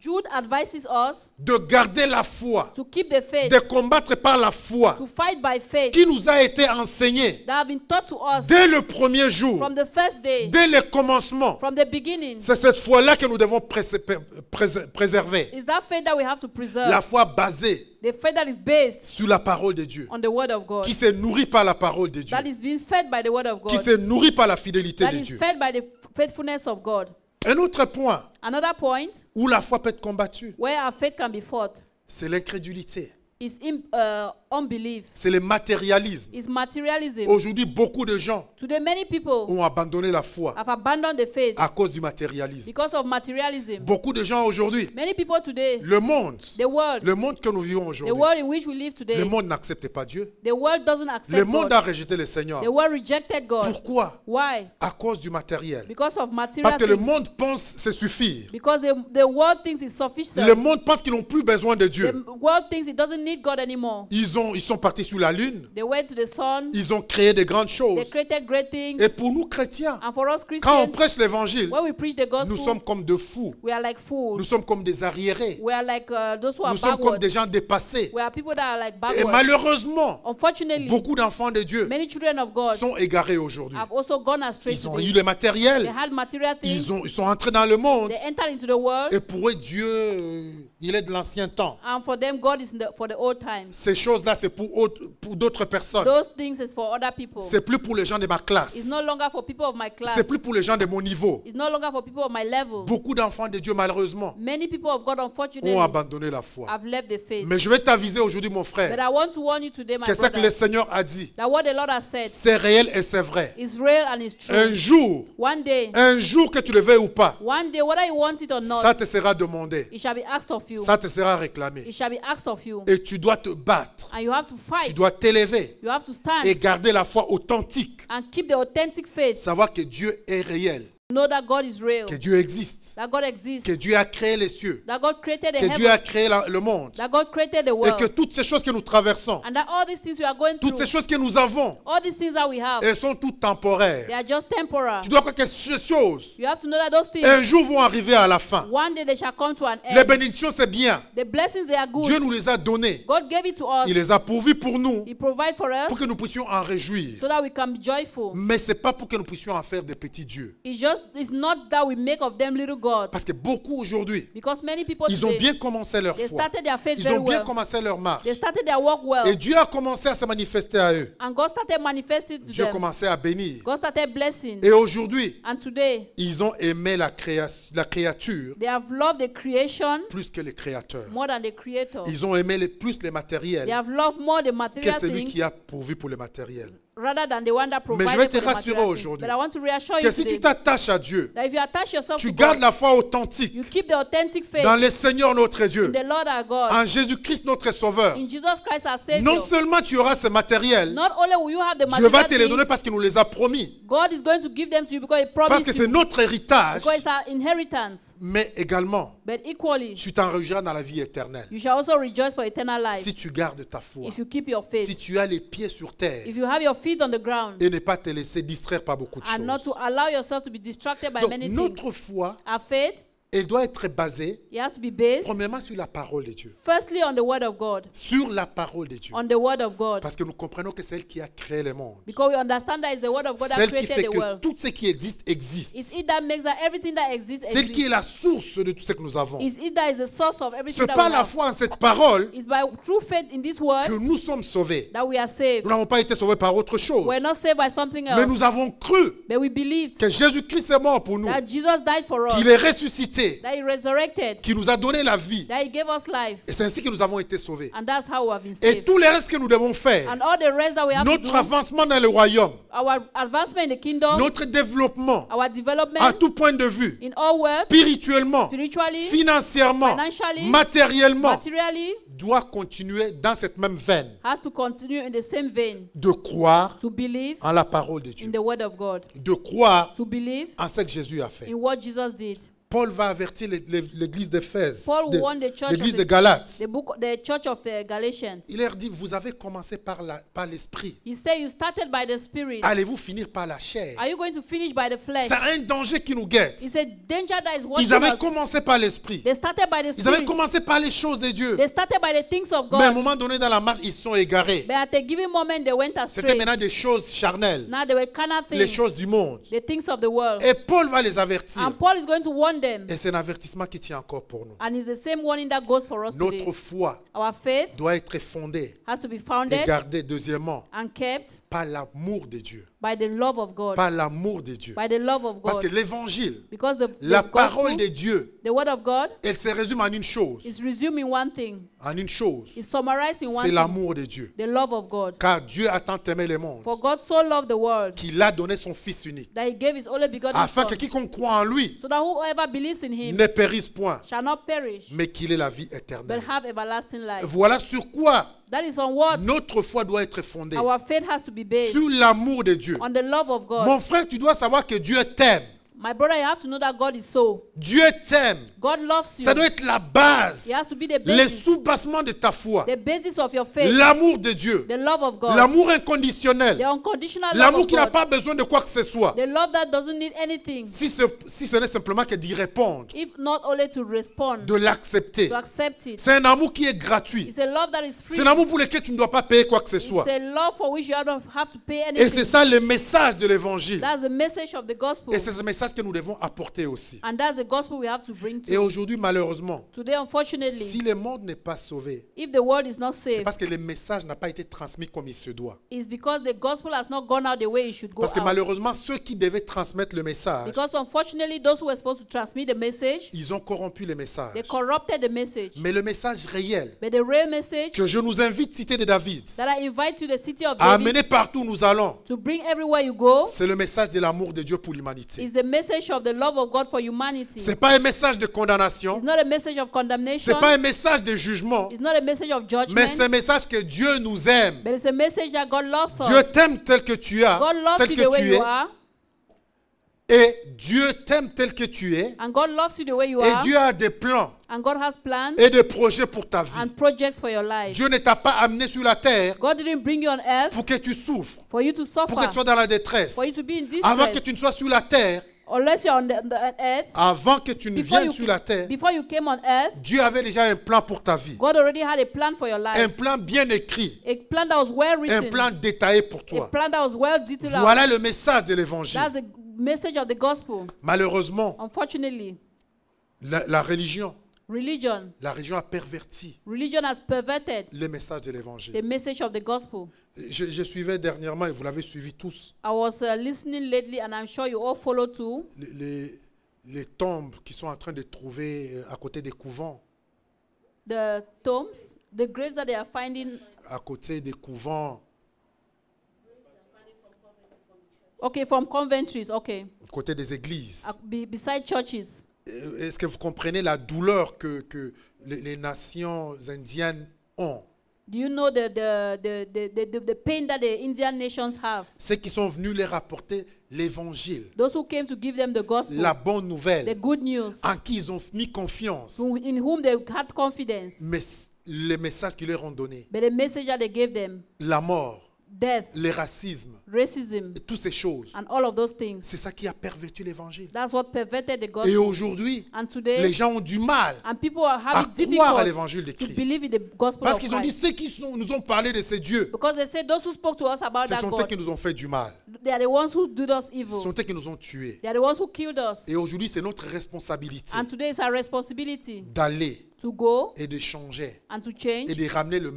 Jude advises us de garder la foi, to keep the faith, de combattre par la foi to fight by faith, qui nous a été enseignée that have been taught to us dès le premier jour, from the first day, dès le commencement. from the beginning. C'est cette foi-là que nous devons préserver. Is that faith that we have to preserve. La foi basée The faith that is based sur la parole de Dieu, on the word of God. qui se nourrit par la parole de Dieu, That is being fed by the word of qui God. se nourrit par la fidélité That de is Dieu. fed by the faithfulness of God. Un autre point Another point où la foi peut être combattue, where our faith can be fought c'est l'incrédulité, is unbelief, c'est le matérialisme. is materialism. Aujourd'hui, beaucoup de gens Today, many people ont abandonné la foi have abandoned the faith à cause du matérialisme. because of materialism. Beaucoup de gens aujourd'hui, Many people today, le monde the que nous vivons the aujourd'hui, world in which we live today, le monde n'accepte pas Dieu. the world doesn't Le accept monde God. a rejeté le Seigneur. The world rejected God. Pourquoi? Why? À cause du matériel. Because of material Parce que le things. monde pense se suffire. Because the world thinks it's sufficient. Le monde pense qu'ils n'ont plus besoin de The Dieu. world thinks it doesn't need God anymore. Ils sont partis sur la lune. They went to the sun. Ils ont créé de grandes They choses. created great things. Et pour nous chrétiens, And for us quand on Christians, prêche l'évangile, when we preach the nous gospel, sommes comme de fous. we are like Nous fools. sommes comme des arriérés. We are like those who are Nous sommes comme backwards. des gens dépassés. We are people that are like Et backwards. malheureusement, Unfortunately, beaucoup d'enfants de Dieu many children of God sont égarés aujourd'hui. have also gone astray Ils ont eu today. le matériel. They had material things. Ils sont entrés dans le monde. They entered into the world. Et pour eux, Dieu, il est de l'ancien temps. And for them, God is for the old times. Ces choses-là, c'est pour d'autres personnes. Those things is for other people. C'est plus pour les gens de ma classe. It's no longer for people of my class. C'est plus pour les gens de mon niveau. It's no longer for people of my level. Beaucoup d'enfants de Dieu, malheureusement, Many people of God, unfortunately, ont abandonné la foi. have left the faith. Mais je vais t'aviser aujourd'hui, mon But frère, I want to warn you today, my que ce que le brother, Seigneur a dit, that what the Lord has said c'est réel et c'est vrai. is real and is true. Un jour que tu le veuilles ou pas, One day, whether you want it or ça not, te sera demandé. it shall be asked of you. Ça te sera réclamé. It shall be asked of you. Et tu dois te battre. And you have to Tu fight. dois t'élever You have to stand et garder la foi authentique. and keep the authentic faith. Savoir que Dieu est réel, Know that God is real. que Dieu existe, That God exists. que Dieu a créé les cieux, That God created the que Dieu a heavens. créé le monde. That God created the Et world. que toutes ces choses que nous traversons, And that all these things we are going toutes ces through, choses que nous avons, all these things that we have, elles sont toutes temporaires. they are just temporal. Tu dois croire que ces choses, You have to know that those things, un jour vont arriver à la fin. one day they shall come to an Les end. bénédictions, c'est bien. The blessings, they are good. Dieu nous les a données. God gave it to us. Il les a pourvus pour nous, He provided for us pour que nous puissions en réjouir. so that we can be joyful. Mais ce n'est pas pour que nous puissions en faire des petits dieux. It's not that we make of them little gods. Parce que beaucoup aujourd'hui, Because many people ils ont today, bien commencé leur they foi. started their faith Ils very ont bien well. commencé leur marche. They started their work well. Et Dieu a commencé à se manifester à eux. And God started manifesting to Dieu a them. commencé à bénir. God started blessing. Et aujourd'hui, And today, ils ont aimé la créature they have loved the creation plus que le créateur. more than the creator. Ils ont aimé plus les They matériels have loved more the que material celui things qui a pourvu pour le matériel. rather than the one that Mais je provided vais te for the rassurer material things. aujourd'hui But I want to reassure que you si today tu t'attaches à Dieu, that if you attach yourself tu to gardes God, la foi authentique you keep the authentic faith dans le Seigneur notre Dieu, in the Lord our God, en Jésus-Christ notre Sauveur. in Jesus Christ our Savior. Non seulement tu auras ce matériel, Not only will you have the Dieu va material te les donner things, parce qu'il nous les a promis. God is going to give them to you because He Parce promised que c'est you. notre héritage, Because it's our inheritance. mais également, But equally, tu t'enrichiras dans la vie éternelle. you shall also rejoice for eternal life Si tu gardes ta foi, if you keep your si faith. tu as les pieds sur terre If you have your feet on the ground et ne pas te laisser distraire par beaucoup de and not to choses. allow yourself to be distracted by Donc, many notre things. foi, Our faith, elle doit être basée, it has to be based premièrement, sur la parole de Dieu. firstly on the word of God. Sur la parole de Dieu. On the word of God. Parce que nous comprenons que c'est elle qui a créé le monde. Because we understand that it's the word of God that Celle qui fait created the que world. tout ce qui existe, existe. It's it that makes that everything that exists Celle qui est exists. la source de tout ce que nous avons. It's it that is the source of everything C'est that par we la have. foi en cette parole It's by true faith in this word que nous sommes sauvés. that we are saved. Nous n'avons pas été sauvés par autre chose. We're not saved by something Mais else. nous avons cru But we believed que Jésus-Christ est mort pour nous, that Jesus died for us, qu'il est ressuscité, that He resurrected, qu'il nous a donné la vie. that He gave us life. Et c'est ainsi que nous avons été sauvés. And that's how we have been Et saved. tout le reste que nous devons faire, And all the rest that we have to notre do, avancement dans le royaume, our advancement in the kingdom, notre développement, our à development tout point de vue, in all work, spirituellement, spiritually, financièrement, financially, matériellement, materially, doit continuer dans cette même veine has to continue in the same vein. de croire To believe en la parole de in Dieu, the word of God. de croire To believe en ce que Jésus a fait. in what Jesus did. Paul va avertir l'église d'Éphèse, Paul warned the church l'église of de Galates. the church of Galatians. Il leur dit, vous avez commencé par l'esprit. He said, you started by the Spirit. Allez-vous finir par la chair? Are you going to finish by the flesh? C'est un danger qui nous guette. It's a danger that is watching Ils avaient us. commencé par l'esprit. They started by the Ils avaient Spirit. commencé par les choses de Dieu. They started by the things of Mais à un God. moment donné dans la marche, ils sont égarés. But at a given moment, they went C'était astray. maintenant des choses charnelles, Now they were carnal les things, choses du monde. the things of the world. Et Paul va les avertir. And Paul is going to warn them. Et c'est un avertissement qui tient encore pour nous. And it's the same warning that goes for us today. Notre foi Our faith doit être fondée has to be et founded gardée, deuxièmement, and kept par l'amour de Dieu. by the love of God. Par l'amour de Dieu. By the love of Parce que God. l'évangile, Because la the parole de gospel, Dieu, the word of God, elle se résume en une chose. is resumed in one thing. En une chose. It's summarized in one C'est thing. l'amour de Dieu. The love of God. Car Dieu a tant aimé le monde For God so loved the world qu'il a donné son Fils unique. that he gave his only begotten Afin Son, que quiconque croit en lui so that whoever believes in him ne périsse point, shall not perish, mais qu'il ait la vie but éternelle. have everlasting life. Voilà sur quoi That is on what notre foi doit être fondée. our faith has to be based, Sur l'amour de Dieu. on the love of God. Mon frère, tu dois savoir que Dieu t'aime. My brother, you have to know that God is so. Dieu t'aime. God loves you. Ça doit être la base, It has to be the les basis, sous-bassements de ta foi. the basis of your faith, L'amour de Dieu. the love of God, L'amour the inconditionnel. unconditional love L'amour of qui n'a God, pas besoin de quoi que ce soit. the love that doesn't need anything, Si ce n'est simplement que d'y répondre, if not only to respond, de l'accepter. to accept it. C'est un amour qui est gratuit. It's a love that is free. C'est un amour pour lequel tu ne dois pas payer quoi que ce It's soit. a love for which you don't have to pay Et anything. c'est ça le message de l'évangile. That's the message of the gospel. Et c'est ce message que nous devons apporter aussi. And that's the gospel we have to bring Et to. aujourd'hui, malheureusement, Today, unfortunately, si le monde n'est pas sauvé, if the world is not c'est saved, parce que le message n'a pas été transmis comme il se doit. it's because the gospel has not gone out the way it should go Parce que out. malheureusement, ceux qui devaient transmettre le message, Because unfortunately, those who were supposed to transmit the message, ils ont corrompu le message. they corrupted the message. Mais le message réel, But the real message que je nous invite, cité de David, that I invite you, the city of à David, amener partout où nous allons, to bring everywhere you go, c'est le message de l'amour de Dieu pour l'humanité. is the message of the love of God for humanity. Ce n'est pas un message de condamnation, It's not a message of ce condemnation. n'est pas un message de jugement, It's not a message of mais judgment. c'est un message que Dieu nous aime. But it's a message that God loves Dieu us. t'aime tel que tu es, God loves tel you the que way tu you es, are. et Dieu t'aime tel que tu es, And God loves you the way you et are. Dieu a des plans And God has plans et des projets pour ta vie. and projects for your life. Dieu ne t'a pas amené sur la terre God didn't bring you on earth pour que tu souffres, for you to pour que tu suffer, sois dans la détresse. for you to be in Avant que distress. tu ne sois sur la terre, Unless you're on the earth, avant que tu ne viennes sur la terre, before you came on earth, Dieu avait déjà un plan pour ta vie. God already had a plan for your Un life. plan bien écrit, A plan that was well un written. plan détaillé pour A toi. plan that was well detailed out. Voilà le message de l'évangile. That's the message of the gospel. Malheureusement, Unfortunately, la religion religion a perverti has perverted le message de the l'évangile. message of the gospel. Je suivais dernièrement, et vous l'avez suivi tous, I was listening lately, and I'm sure you all follow too. les tombes qui sont en train de trouver à côté des couvents. The tombs, the graves that they are finding. À côté des couvents, Okay, from conventries. Okay, à côté des églises. beside churches. Est-ce que vous comprenez la douleur que les nations indiennes ont? Do you know the pain that the Indian nations have? Ceux qui sont venus les rapporter l'évangile, Those who came to give them the gospel, la bonne the nouvelle, good news, en qui ils ont mis confiance, in whom they had confidence. mais les messages qu'ils leur ont donnés, But the message that they gave them, la mort, death, le racisme, racism, et toutes ces choses, and all of those things, c'est ça qui a perverti l'évangile. that's what perverted the Et gospel. aujourd'hui, And les today, gens ont du mal and people are à having croire à difficult l'évangile de to Christ. believe in the gospel Parce of qu'ils ont dit, Christ. ceux qui nous ont parlé de ces dieux, Because they say those who spoke to us about ce that sont eux God, qui nous ont fait du mal. they are the ones who did us Ce evil. sont eux qui nous ont tués. They are the ones who killed us. Et aujourd'hui, c'est notre responsabilité And today it's our responsibility d'aller to go et de changer and to et change de ramener le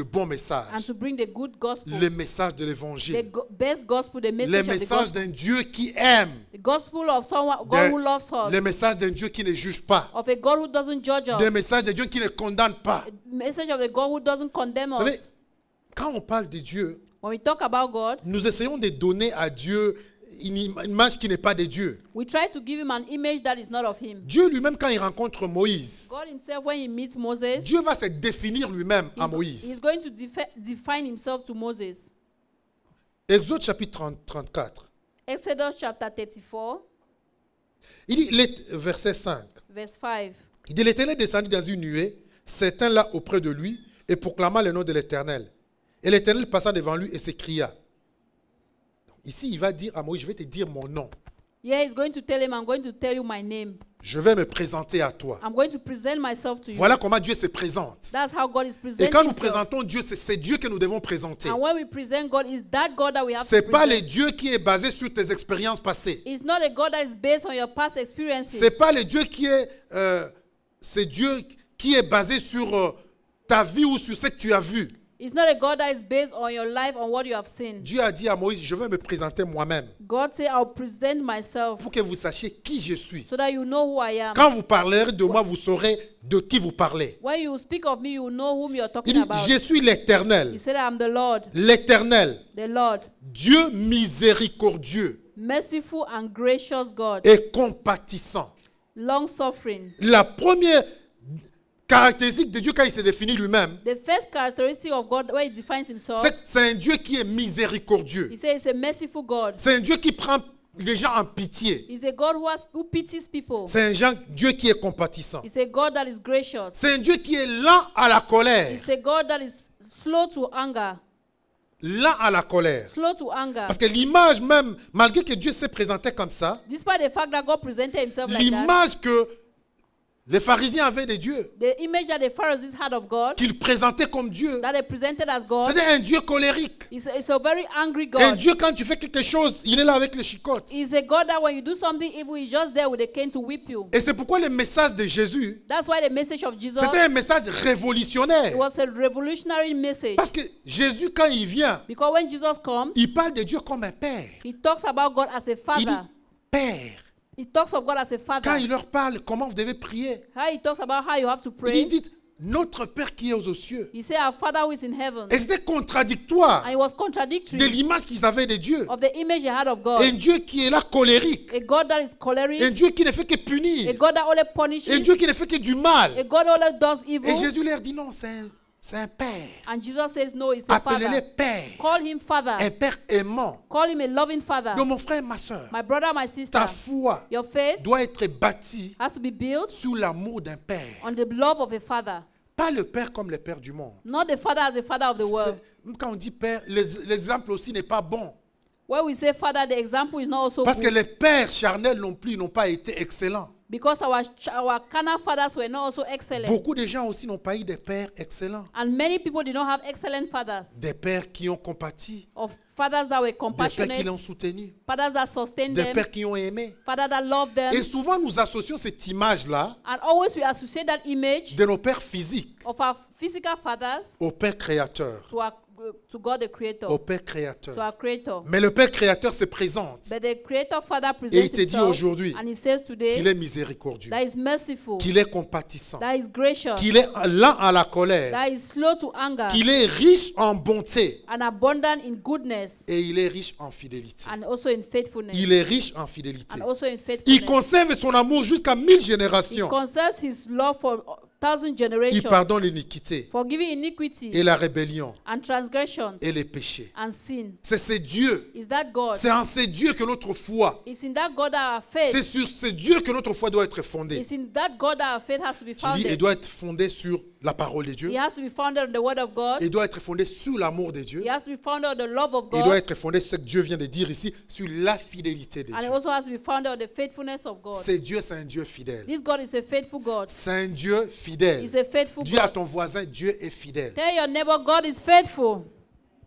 bon and message, to bring the good gospel, le message de the l'évangile, best gospel, the le message of the message gospel, d'un Dieu qui aime, the gospel of someone, God who loves le us, message d'un Dieu qui ne juge pas, of a God who doesn't judge le us, message d'un Dieu qui ne condamne pas. a message of the God who doesn't condemn Vous savez, us. quand on parle de Dieu, When we talk about God, nous essayons de donner à Dieu une image qui n'est pas de Dieu. we try to give him an image that is not of him. Dieu lui-même, quand il rencontre Moïse, God himself, when he meets Moses, Dieu va se définir lui-même à he's Moïse. going to define himself to Moses. Exode chapitre 34. Exodus chapter 34. Il dit, verset 5. Verse 5. Il dit, l'Éternel descendit dans une nuée, s'éteint là auprès de lui et proclama le nom de l'Éternel. Et l'Éternel passa devant lui et s'écria. Ici, il va dire à Moïse, je vais te dire mon nom. Yeah, he's going to tell him, I'm going to tell you my name. Je vais me présenter à toi. I'm going to present myself to you. Voilà comment Dieu se présente. That's how God is Et presenting quand nous himself. présentons Dieu, c'est Dieu que nous devons présenter. And when we present God, it's that God that we have Ce n'est to pas le present. Dieu qui est basé sur tes expériences passées. It's not a God that is based on your past experiences. Ce n'est pas le Dieu qui est... c'est Dieu qui est basé sur ta vie ou sur ce que tu as vu. It's not a God that is based on your life, on what you have seen. Dieu a dit à Moïse, je vais me présenter moi-même God said, I'll present myself pour que vous sachiez qui je suis. so that you know who I am. Quand vous parlerez de moi, vous saurez de qui vous parlez. When you speak of me, you know whom you're Il talking dit, about. je suis He l'Éternel. said, I'm the Lord, L'Éternel, Dieu miséricordieux merciful and gracious God, et compatissant. long-suffering. La première caractéristique de Dieu quand il se définit lui-même, The first characteristic of God, where he defines himself, c'est un Dieu qui est miséricordieux. he says, it's a merciful God. C'est un Dieu qui prend les gens en pitié. He's a God who pities people. C'est un Dieu qui est compatissant. He's a God that is gracious. C'est un Dieu qui est lent à la colère. He's a God that is slow to anger. Lent à la colère. Slow to anger. Parce que l'image même, malgré que Dieu s'est présenté comme ça, Despite the fact that God presented himself like that, l'image que les pharisiens avaient de Dieu, the image that the Pharisees had of God, qu'ils présentaient comme Dieu, that they presented as God, c'était un Dieu colérique. it's a very angry Un God. Dieu, quand tu fais quelque chose, il est là avec le chicotte. He's a God that when you do something evil, he's just there with a cane to whip you. Et c'est pourquoi le message de Jésus, That's why the message of Jesus, c'était un message it révolutionnaire. was a revolutionary message. Parce que Jésus, quand il vient, Because when Jesus comes, il parle de Dieu comme un père. he talks about God as a Il dit, father. Père. He talks of God as a Quand father. il leur parle, comment vous devez prier, How he talks about how you have to il pray. dit, notre Père qui est aux cieux. He said, Our Father who is in heaven. Et c'était contradictoire And it was de contradictory l'image qu'ils avaient de Dieu. of the image they had of God. Un Dieu qui est là colérique. A God that is Un choleric. Dieu qui ne fait que A punir. God that only Un punishes. Dieu qui ne fait que du mal. A God that only does Et evil. Jésus leur dit non, c'est un Père. And Jesus says, No, it's a Appelez-le father. Père. Call him father. Un Père aimant. Call him a loving father. Donc mon frère et ma soeur, My brother, my sister, ta foi your faith doit être bâtie has to be built sur l'amour d'un Père. on the love of a father. Pas le Père comme le Père du monde. Not the father as the father of the world. Quand on dit Père, l'exemple aussi n'est pas bon. When we say father, the example is not also Parce que good. les pères charnels non plus n'ont pas été excellents. Because our carnal fathers were not also excellent. Beaucoup de gens aussi n'ont pas eu des pères excellents. And many people did not have excellent fathers. Des pères qui ont compati. Of fathers that were Des pères qui compassionate. l'ont soutenu. Fathers that sustained Des them. pères qui ont aimé. Fathers that loved them. Et souvent nous associons cette image-là And always we associate that image de nos pères physiques of our physical fathers au Père créateur. to God the Creator. Au Père To créateur. our Creator. Mais le Père créateur se présente. But the Creator Father Et presents il te dit himself aujourd'hui and he says qu'il today est miséricordieux, that is merciful, qu'il est compatissant, that is gracious, qu'il est lent à la colère, that is slow to anger, qu'il est riche en bonté and abundant in goodness, et il est riche en fidélité. and also in faithfulness, Il est riche en fidélité. and also in Il faithfulness. conserve son amour jusqu'à 1000 He générations. conserves his love for 1,000 Il generations, pardonne l'iniquité forgiving iniquity et la rébellion and transgressions et les péchés. and sin. C'est ce Dieu. Is that God? C'est en ce Dieu que notre foi, It's in that God that our faith. c'est sur ce Dieu que notre foi doit être fondée. It's in that God that our faith has to be Je dis, elle founded. doit être fondée sur la parole de Dieu. It has to be founded on the word of God. Elle doit être fondée sur l'amour de Dieu. It has to be founded on the love of Il doit God. être fondé sur ce que Dieu vient de dire ici, sur la fidélité de And it Dieu. also has to be founded on the faithfulness of God. C'est Dieu, c'est un Dieu fidèle. This God is a faithful God. C'est un Dieu fidèle. He's a faithful Dis à God. ton voisin, Dieu est fidèle. Tell your neighbor, God is faithful.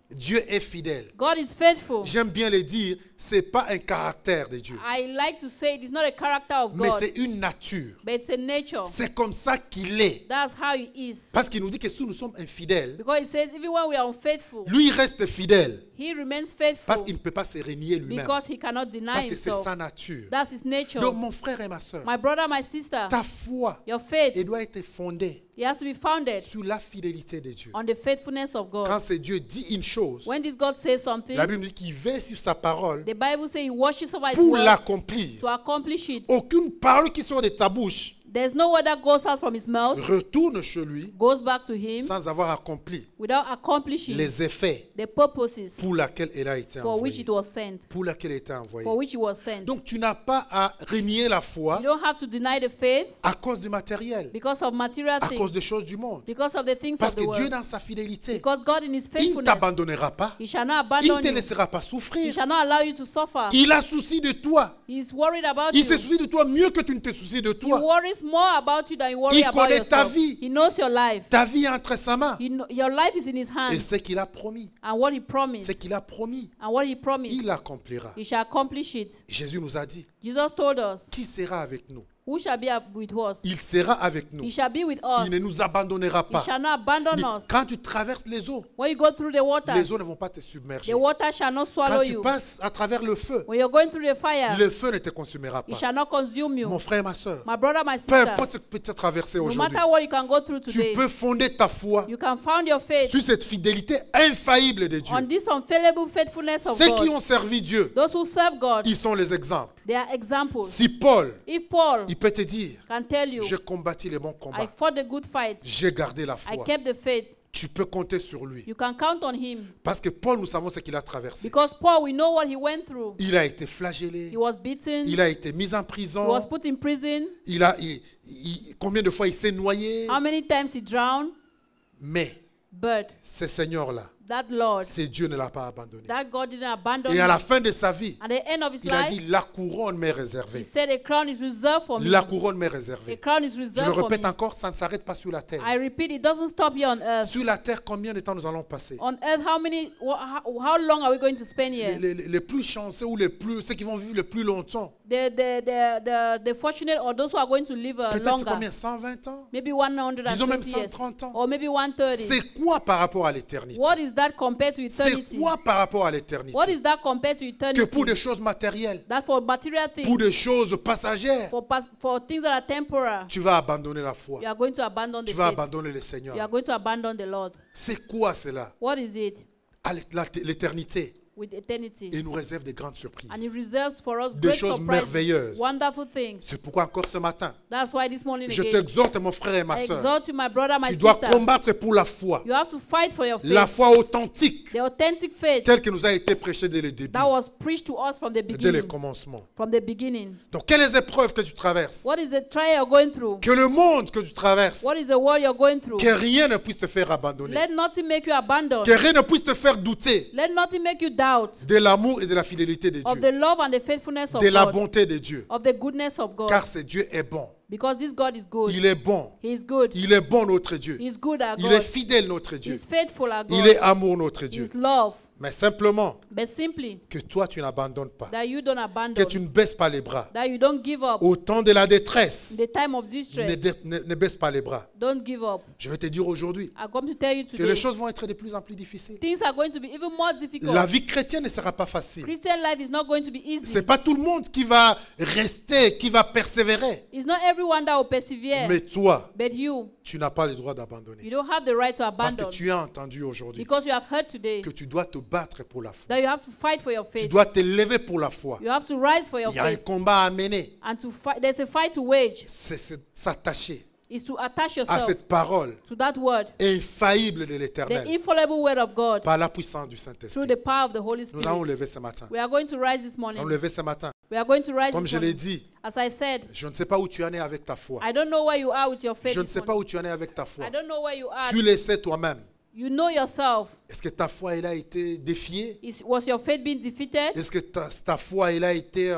Dieu est fidèle. God is faithful. J'aime bien le dire, c'est pas un caractère de Dieu, I like to say it is not a character of mais God, c'est une nature. but it's a nature. C'est comme ça qu'il est. That's how he is. Parce qu'il nous dit que si nous sommes infidèles, Because it says, even when we are unfaithful, lui il reste fidèle. he remains Parce faithful qu'il ne peut pas se renier lui-même. because he cannot deny Parce que c'est himself. sa nature. That's his nature. Donc mon frère et ma soeur, My brother, my sister, ta foi, your faith, elle doit être fondée it has to be founded sur la fidélité de Dieu. on the faithfulness of Quand God. c'est Dieu dit une chose, When this God says something, la Bible dit qu'il veille sur sa parole the Bible says he watches over his pour word l'accomplir. to accomplish it. Aucune parole qui sort de ta bouche There's no word that goes out from his mouth, retourne chez lui goes back to him sans avoir accompli without accomplishing les effets the purposes pour lesquels elle a été for which it envoyée. was sent. Pour lesquels elle a été envoyée. For which it was sent. Donc tu n'as pas à renier la foi You don't have to deny the faith à cause du matériel, because of material à cause des things, choses du monde. because of the things Parce of the que Dieu, world. dans sa fidélité, Because God in his il ne faithfulness, t'abandonnera pas. he shall not Il ne abandon te you. laissera pas He souffrir. shall not allow you to suffer. Il a souci de toi. He is worried about Il se you. soucie de toi mieux que tu ne te soucies de He toi. worries more about you than you worry Il about connaît ta yourself. vie. He knows your life. Ta vie est entre sa main. Your life is in his Et hands. ce qu'il a promis, And what he promised, c'est qu'il a promis, and what he promised, il l'accomplira. he shall accomplish it. Jésus nous a dit, Jesus told us, qui sera avec nous? who shall be with us? Il sera avec nous. He shall be with us. Il ne nous abandonnera He pas. shall not abandon Mais us. quand tu traverses les eaux, When you go through the waters, les eaux ne vont pas te submerger. the water shall not swallow Quand tu you. passes à travers le feu, When you're going through the fire, le feu ne te consumera it pas. shall not consume you. Mon frère et ma soeur, My brother, my peu sister, importe ce que tu peux traverser no aujourd'hui, matter what you can go through tu today, peux fonder ta foi you can found your faith sur cette fidélité infaillible de Dieu. on this unfailable faithfulness of Ceux qui God. ont servi Dieu, Those who serve God, ils sont les exemples. they are examples. Si Paul, If Paul il peut te dire, can tell you, j'ai combattu les bons I combats, fought the good fight, j'ai gardé la I foi, kept the faith, tu peux compter sur lui. you can count on him. Parce que Paul, nous savons ce qu'il a traversé. Because Paul, we know what he went through. Il a été flagellé, He was beaten, il a été mis en he prison, was put in prison. combien de fois il s'est noyé. How many times he drowned? Mais But ce Seigneur-là, that Lord, ce Dieu ne l'a pas abandonné. that God didn't abandon Et à la him. fin de sa vie, At the end of his il a life, dit, la couronne m'est he réservée. said, a crown is reserved for me. La couronne m'est A réservée. crown is Je le reserved for répète me. encore, ça ne s'arrête pas sur la terre. I repeat, it doesn't stop here on earth. Sur la terre, combien de temps nous allons passer? On earth, how long are we going to spend here? Les plus chanceux ou ceux qui vont vivre le plus longtemps, The fortunate or those who are going to live peut-être c'est longer. combien? 120 ans? Maybe Disons même 120 years. 130 ans. Or maybe 130. C'est quoi par rapport à l'éternité? What is that compared to C'est eternity? quoi par rapport à l'éternité? What is that compared to Que eternity? pour des choses matérielles, That for material things, pour des choses passagères, for things that are temporal, tu vas abandonner la foi. you are going to abandon the Tu vas faith. abandonner le You are Seigneur. going to abandon the Lord. C'est quoi cela? What is it À l'éternité, with eternity? il nous réserve des grandes surprises. And He reserves for us Des great choses surprises, merveilleuses. wonderful things. C'est pourquoi encore ce matin, That's why this morning je again, t'exhorte, mon frère et ma I soeur, exhort you, my brother, my tu dois sister. combattre pour la foi. You have to fight for your faith. La foi authentique, The authentic faith telle que nous a été prêchée dès le début, that was preached to us from the dès le beginning. commencement. From the beginning. Donc, quelles épreuves que tu traverses, What is the trial you're going through? que le monde que tu traverses, What is the war you're going through? que rien ne puisse te faire abandonner, Let nothing make you abandon. que rien ne puisse te faire douter Let nothing make you doubt de l'amour et de la fidélité de of Dieu, the love and the faithfulness of de la God, bonté de Dieu, of the goodness of God. car ce Dieu est bon. Because this God is good. Il est bon. He is good. Il est bon, notre Dieu. He is good, our Il est God. fidèle, notre Dieu. He is faithful, our Il God. est amour, notre He Dieu. is love. Mais simplement, But simply, que toi, tu n'abandonnes pas. that you don't Que abandon. tu ne baisses pas les bras. That you don't give up. Au temps de la détresse, In the time of distress, ne baisse pas les bras. don't give up. Je vais te dire aujourd'hui I come to tell you que les today, choses vont être de plus en plus difficiles. things are going to be even more difficult. La vie chrétienne ne sera pas facile. Christian life is not going to be easy. Ce n'est pas tout le monde qui va rester, qui va persévérer. It's not everyone that will persevere. Mais toi, But you tu n'as pas le droit d'abandonner. don't have the right to Parce que abandon. tu as entendu aujourd'hui Because you have heard today que tu dois te battre pour la foi. that you have to fight for your Tu faith. dois te lever pour la foi. You have to rise for your Il y a un faith. combat à mener. And to fight, there's a fight to wage. C'est s'attacher Is to attach à yourself cette parole to that word, infaillible de the l'Éternel infallible word of God, par la puissance du through Saint-Esprit. the power of the Holy Nous allons Spirit. lever ce matin. We are going to rise this Nous allons morning. lever ce matin. We are going to rise Comme this je l'ai morning. dit, As I said, je ne sais pas où tu en es avec ta foi. I don't know where you are with your faith Je ne this sais pas morning. où tu en es avec ta foi. I don't know where you are. Tu le sais toi-même. You know yourself. Est-ce que ta foi elle a été défiée? Was your faith being defeated? Est-ce que ta foi elle a été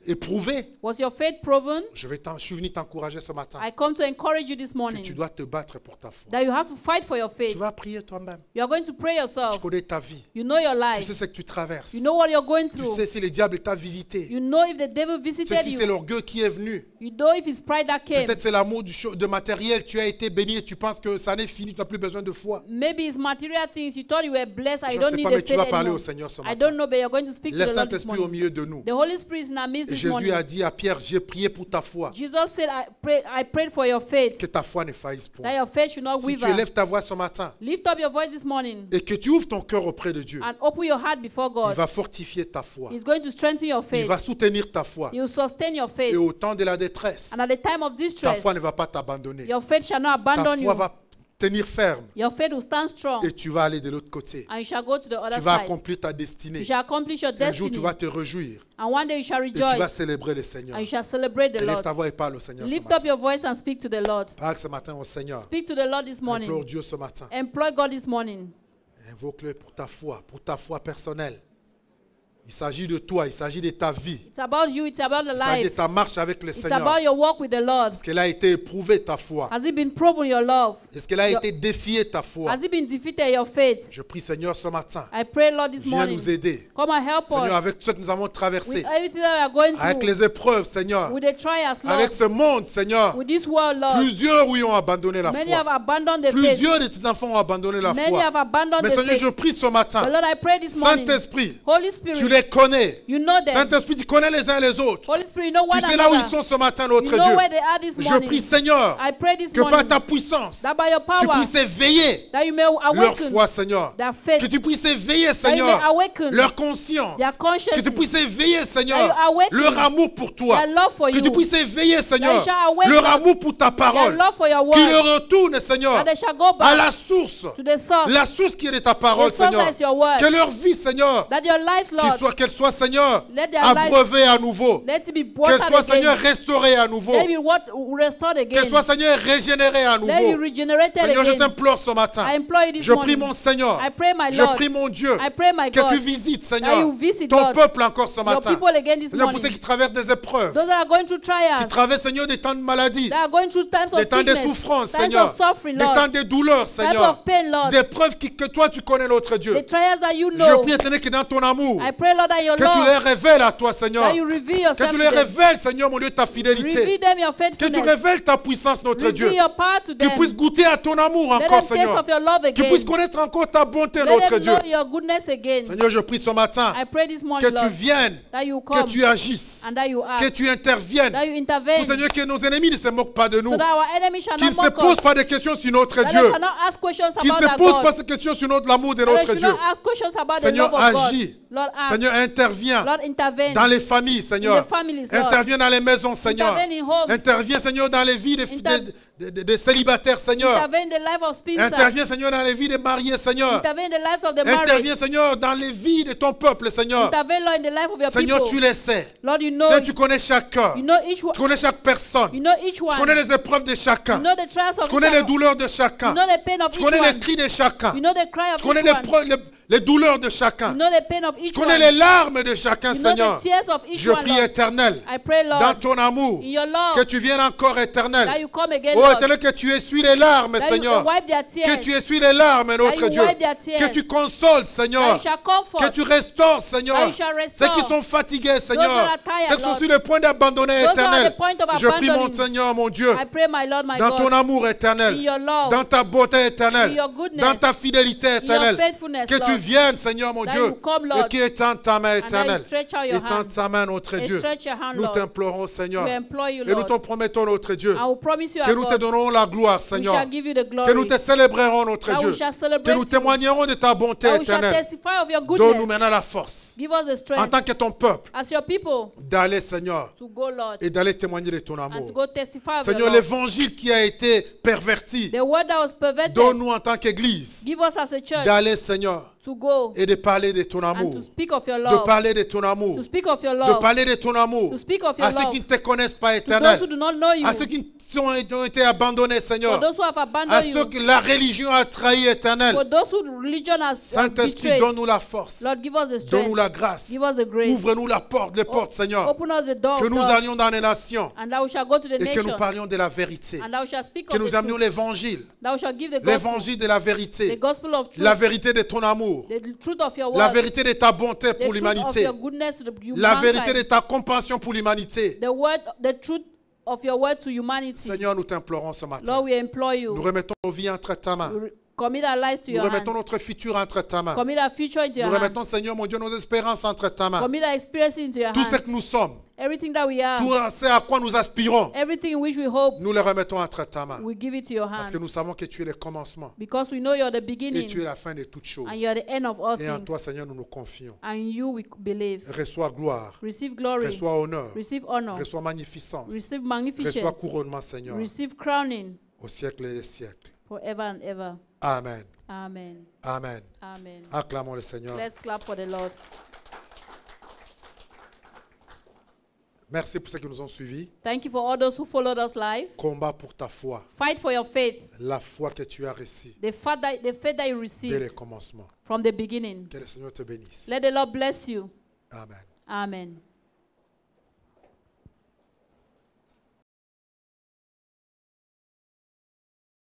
éprouvée? Was your faith proven? Je suis venu t'encourager ce matin. I come to encourage you this Que tu morning dois te battre pour ta foi. that you have to fight for your Tu faith. vas prier toi-même. You are going to pray Tu yourself. connais ta vie. You know your Tu life. sais ce que tu traverses. You know what you're going Tu through. sais si le diable t'a visité. You know if the devil Tu sais visited si c'est you. l'orgueil qui est venu. You know if it's pride that came. Peut-être c'est l'amour de matériel. Tu as été béni et tu penses que ça n'est fini. Tu n'as plus besoin de foi. Maybe it's material things. You thought you were blessed. I Je ne don't sais need pas, the mais tu faith vas parler au anymore. Seigneur ce I matin. don't know, but you're going to speak to Laisse the Lord this Saint-Esprit au morning. milieu de nous. The Holy Spirit is in our midst Et this Jésus morning. a dit à Pierre, j'ai prié pour ta foi. Jesus said, I prayed for your faith, Que ta foi ne faillisse that point. your faith should not Si tu waver. élèves ta voix ce matin Lift up your voice this morning et que tu ouvres ton cœur auprès de Dieu, and open your heart before il God. va fortifier ta foi. He's going to strengthen your Il faith. va soutenir ta foi. He will sustain your Et faith. au temps de la détresse, And at the time of ta distress, foi ne va pas t'abandonner. your faith shall not Ta abandon foi you. va tenir ferme Your faith will stand strong, et tu vas aller de l'autre côté. and you shall go to the other Tu vas side. accomplir ta You destinée. shall accomplish your Un jour, tu destiny, vas te réjouir and one day you shall et tu vas rejoice, célébrer le Seigneur. and you shall celebrate the Élève Lord. ta voix et parle au Seigneur ce Lift up matin. your voice and speak to the Lord. Parle ce matin au Seigneur. Speak to the Lord this Implore morning. Dieu ce matin. Employ God this morning. Invoque-le pour ta foi personnelle. Il s'agit de toi, il s'agit de ta vie. It's about you, it's about the Il s'agit de life. ta marche avec le It's Seigneur. about your walk with the Lord. Est-ce qu'elle a été éprouvée ta foi? Has it been proven your love? Est-ce qu'elle a été défiée ta foi? Has it been defeated your faith? Je prie Seigneur ce matin. I pray, Lord, this Viens morning. nous aider. Come and help Seigneur, us avec tout ce que nous avons traversé, with everything that we are going avec through, les épreuves, Seigneur, with the trials, Lord, avec ce monde, Seigneur, with this world, Lord. plusieurs oui ont abandonné la Many have foi. abandoned the faith. Plusieurs de tes enfants ont abandonné la Many have foi. abandoned Mais the Seigneur, faith. je prie ce But matin. Lord, I pray this morning. Saint-Esprit, Holy tu Spirit, les connais. you know them. Saint-Esprit, tu connais les uns les autres. Holy Spirit, you know Tu one sais là où ils another. sont ce matin, You notre know where Dieu. they are this Je morning. prie, Seigneur, I pray this que par morning ta puissance, that by your tu power, puisses éveiller that you may leur awaken foi, Seigneur. their faith, Que tu puisses éveiller, that you may Seigneur, awaken leur conscience. their conscience, Que tu puisses éveiller, that Seigneur, you awaken leur amour pour toi. their love for Que you, tu puisses éveiller, Seigneur, shall awaken leur amour pour ta their parole. love for your Qu'ils word, retournent, Seigneur, and they shall go à back la source. to the source, La source qui est de ta parole, the source Seigneur. that is your word, Que leur vie, Seigneur, that your lives, Lord, qu'elle soit, Seigneur, let their lives, abreuvée à nouveau. let it be Qu'elle watered soit, Seigneur, again, restaurée à nouveau. let it be restored again, Qu'elle soit, Seigneur, régénérée à let it be nouveau. regenerated Seigneur, je again. t'implore ce matin. I implore you this Je prie morning. mon Seigneur. I pray, my Je Lord. prie mon Dieu. I pray, my Que God, tu visites, that Seigneur, you visit, ton Lord, peuple encore ce your matin. people again this Seigneur, pour ceux morning. qui traversent des épreuves, Those that are going through qui trials, traversent, Seigneur, des temps de maladie, that are going through times des of temps de sickness, souffrance, times Seigneur, of suffering, des Lord, temps de douleur, times Seigneur, of pain, Lord, des preuves que toi tu connais, notre Dieu. the trials that you Je know. prie, Éternel, que dans ton amour, I pray, Lord, that your que tu les love, révèles à toi, Seigneur. that you reveal Que yourself tu to les them. révèles, Seigneur, mon Dieu, ta Reveal fidélité. them your Que tu faithfulness. révèles ta puissance, notre Dieu. Reveal your power to Qu'ils them. puissent goûter à ton amour Let encore, them taste Seigneur. of your love Qu'ils again. puissent connaître encore ta bonté, Let notre them Dieu. know your goodness again. Seigneur, je prie ce matin I pray this que morning, tu Lord, viennes, that you que come tu agisses, and that you que act, tu interviennes. that you Pour, intervene, Seigneur, que nos ennemis ne se moquent pas de nous. so that our enemies shall Qu'ils not ne se mock posent us, pas de questions sur notre that they Dieu. shall not ask questions Qu'ils ne about se our posent pas God, ces questions sur l'amour de that they notre should Dieu. not ask questions about the Seigneur, love of God. agis. Lord, act. Seigneur, interviens Lord, intervene dans les familles, in Seigneur. the families, Lord. Interviens dans les maisons, Seigneur. Intervene in homes. Interviens, Seigneur, dans les vies des célibataires, Seigneur. Intervene in the life of spinsters. Interviens, Seigneur, dans les vies des mariés, Seigneur. Intervene in the lives of the married. Interviens, Seigneur, dans les vies de ton peuple, Seigneur. Intervene, Lord, in the life of your Seigneur, people. tu les sais. Lord, you know, Seigneur, tu connais chaque cœur. you know each one. Tu connais chaque personne. You know each one. Tu connais les épreuves de You chacun. know the trials of Tu connais each les one. douleurs de You chacun. know the pain of Tu each connais les one. cris de chacun. You know the cry of Tu connais each one. les douleurs de chacun. You know the pain of each Tu connais one. les larmes de chacun, You know Seigneur. the tears of each Je one, prie, Lord. Éternel, I pray, dans Lord, ton amour, in your que love, tu viennes encore, Éternel. that you come again, Oh, Lord, Éternel, que tu essuies les larmes, that you Seigneur. wipe their Que tears, tu essuies les larmes, that notre you Dieu. wipe their Que tears, tu consoles, that Seigneur. you shall comfort, Que tu restaures, that Seigneur. you shall Ceux restore, qui sont fatigués, that Seigneur. are tired, Ceux qui sont Lord. sur le point d'abandonner, Those are Éternel. the point of Je prie, mon abandoning. Seigneur, mon Dieu, I pray, my Lord, my dans ton God, amour éternel, in your love, dans ta beauté éternelle, in your goodness, dans ta fidélité in your éternelle, faithfulness, que tu Lord, viennes, Seigneur, mon that Dieu, you come, et Lord, qui étende ta main and that you éternelle. stretch out your Étends hand, ta main, notre and Dieu. stretch your hand, Nous Lord. t'implorons, Seigneur. We implore you, Et nous Lord. t'en promettons, notre Dieu, I will promise you, que our nous te God, donnerons la gloire, we Seigneur. shall give you the glory, Que nous te célébrerons, notre that Dieu. we shall Que celebrate nous you, témoignerons de ta bonté that we shall éternelle. testify of your Donne-nous goodness. maintenant la force, Give us the en strength tant que ton peuple, as your people d'aller, Seigneur, to go, Lord, et d'aller témoigner de ton and to amour. go testify of Seigneur, your love. l'évangile qui a été perverti, The word that was perverted, donne-nous en tant qu'Église give us as a church d'aller, Seigneur, to go et de parler de ton and amour. to speak of your De love, parler de ton amour. to speak of your De love, parler de ton amour. to speak of your À ceux love, qui ne te connaissent pas, to those éternel. who do not know you, À ceux qui ont été abandonnés, for Seigneur. those who have À abandoned ceux you, que la religion a trahi, éternel. for those who religion has Saint-Esprit, betrayed. donne-nous la force. Lord, give us the Donne-nous strength, la grâce. give us the grace, Ouvre-nous les portes, Seigneur. open us the door, Que of nous doors, allions dans les nations and that we shall go to the et que nous nations, parlions de la vérité. and that we shall speak Que of nous the amenions truth, l'évangile. that we shall give the gospel, L'évangile de la the vérité. gospel of truth, La vérité de ton amour. the truth of your La word, vérité de ta bonté the pour truth of l'humanité. your goodness to the La vérité de humankind, ta compassion pour l'humanité. the truth of your word to humanity. Seigneur, nous t'implorons ce matin. Lord, we implore Nous you. remettons nos vies entre ta main. Commit our lives to Nous your remettons hands. notre futur entre ta main. Commit our future into Nous your remettons, hands. Seigneur mon Dieu, nos espérances entre ta main. Commit our experiences into your Tout ce que hands. nous sommes, Everything that we are, tout ce à quoi nous aspirons, everything in which we hope, nous les remettons entre ta main. we give it to your Parce que nous hands. savons que tu es le commencement Because we know you're the et beginning tu es la fin de toutes choses. and you're the end of all Et en toi, things. Seigneur, nous nous confions. And in you we believe. Reçois gloire, Receive glory. reçois honneur, Receive honor. reçois magnificence, Receive reçois magnificence. couronnement, Seigneur, Receive crowning au siècle des siècles. forever and ever. Amen. Amen. Amen. Amen. Acclamons le Seigneur. Let's clap for the Lord. Merci pour ceux qui nous ont suivis. Thank you for all those who followed us live. Combat pour ta foi, Fight for your faith. la foi que tu as reçue The faith that you dès le received commencement. from the beginning. Que le Seigneur te bénisse. Let the Lord bless you. Amen. Amen.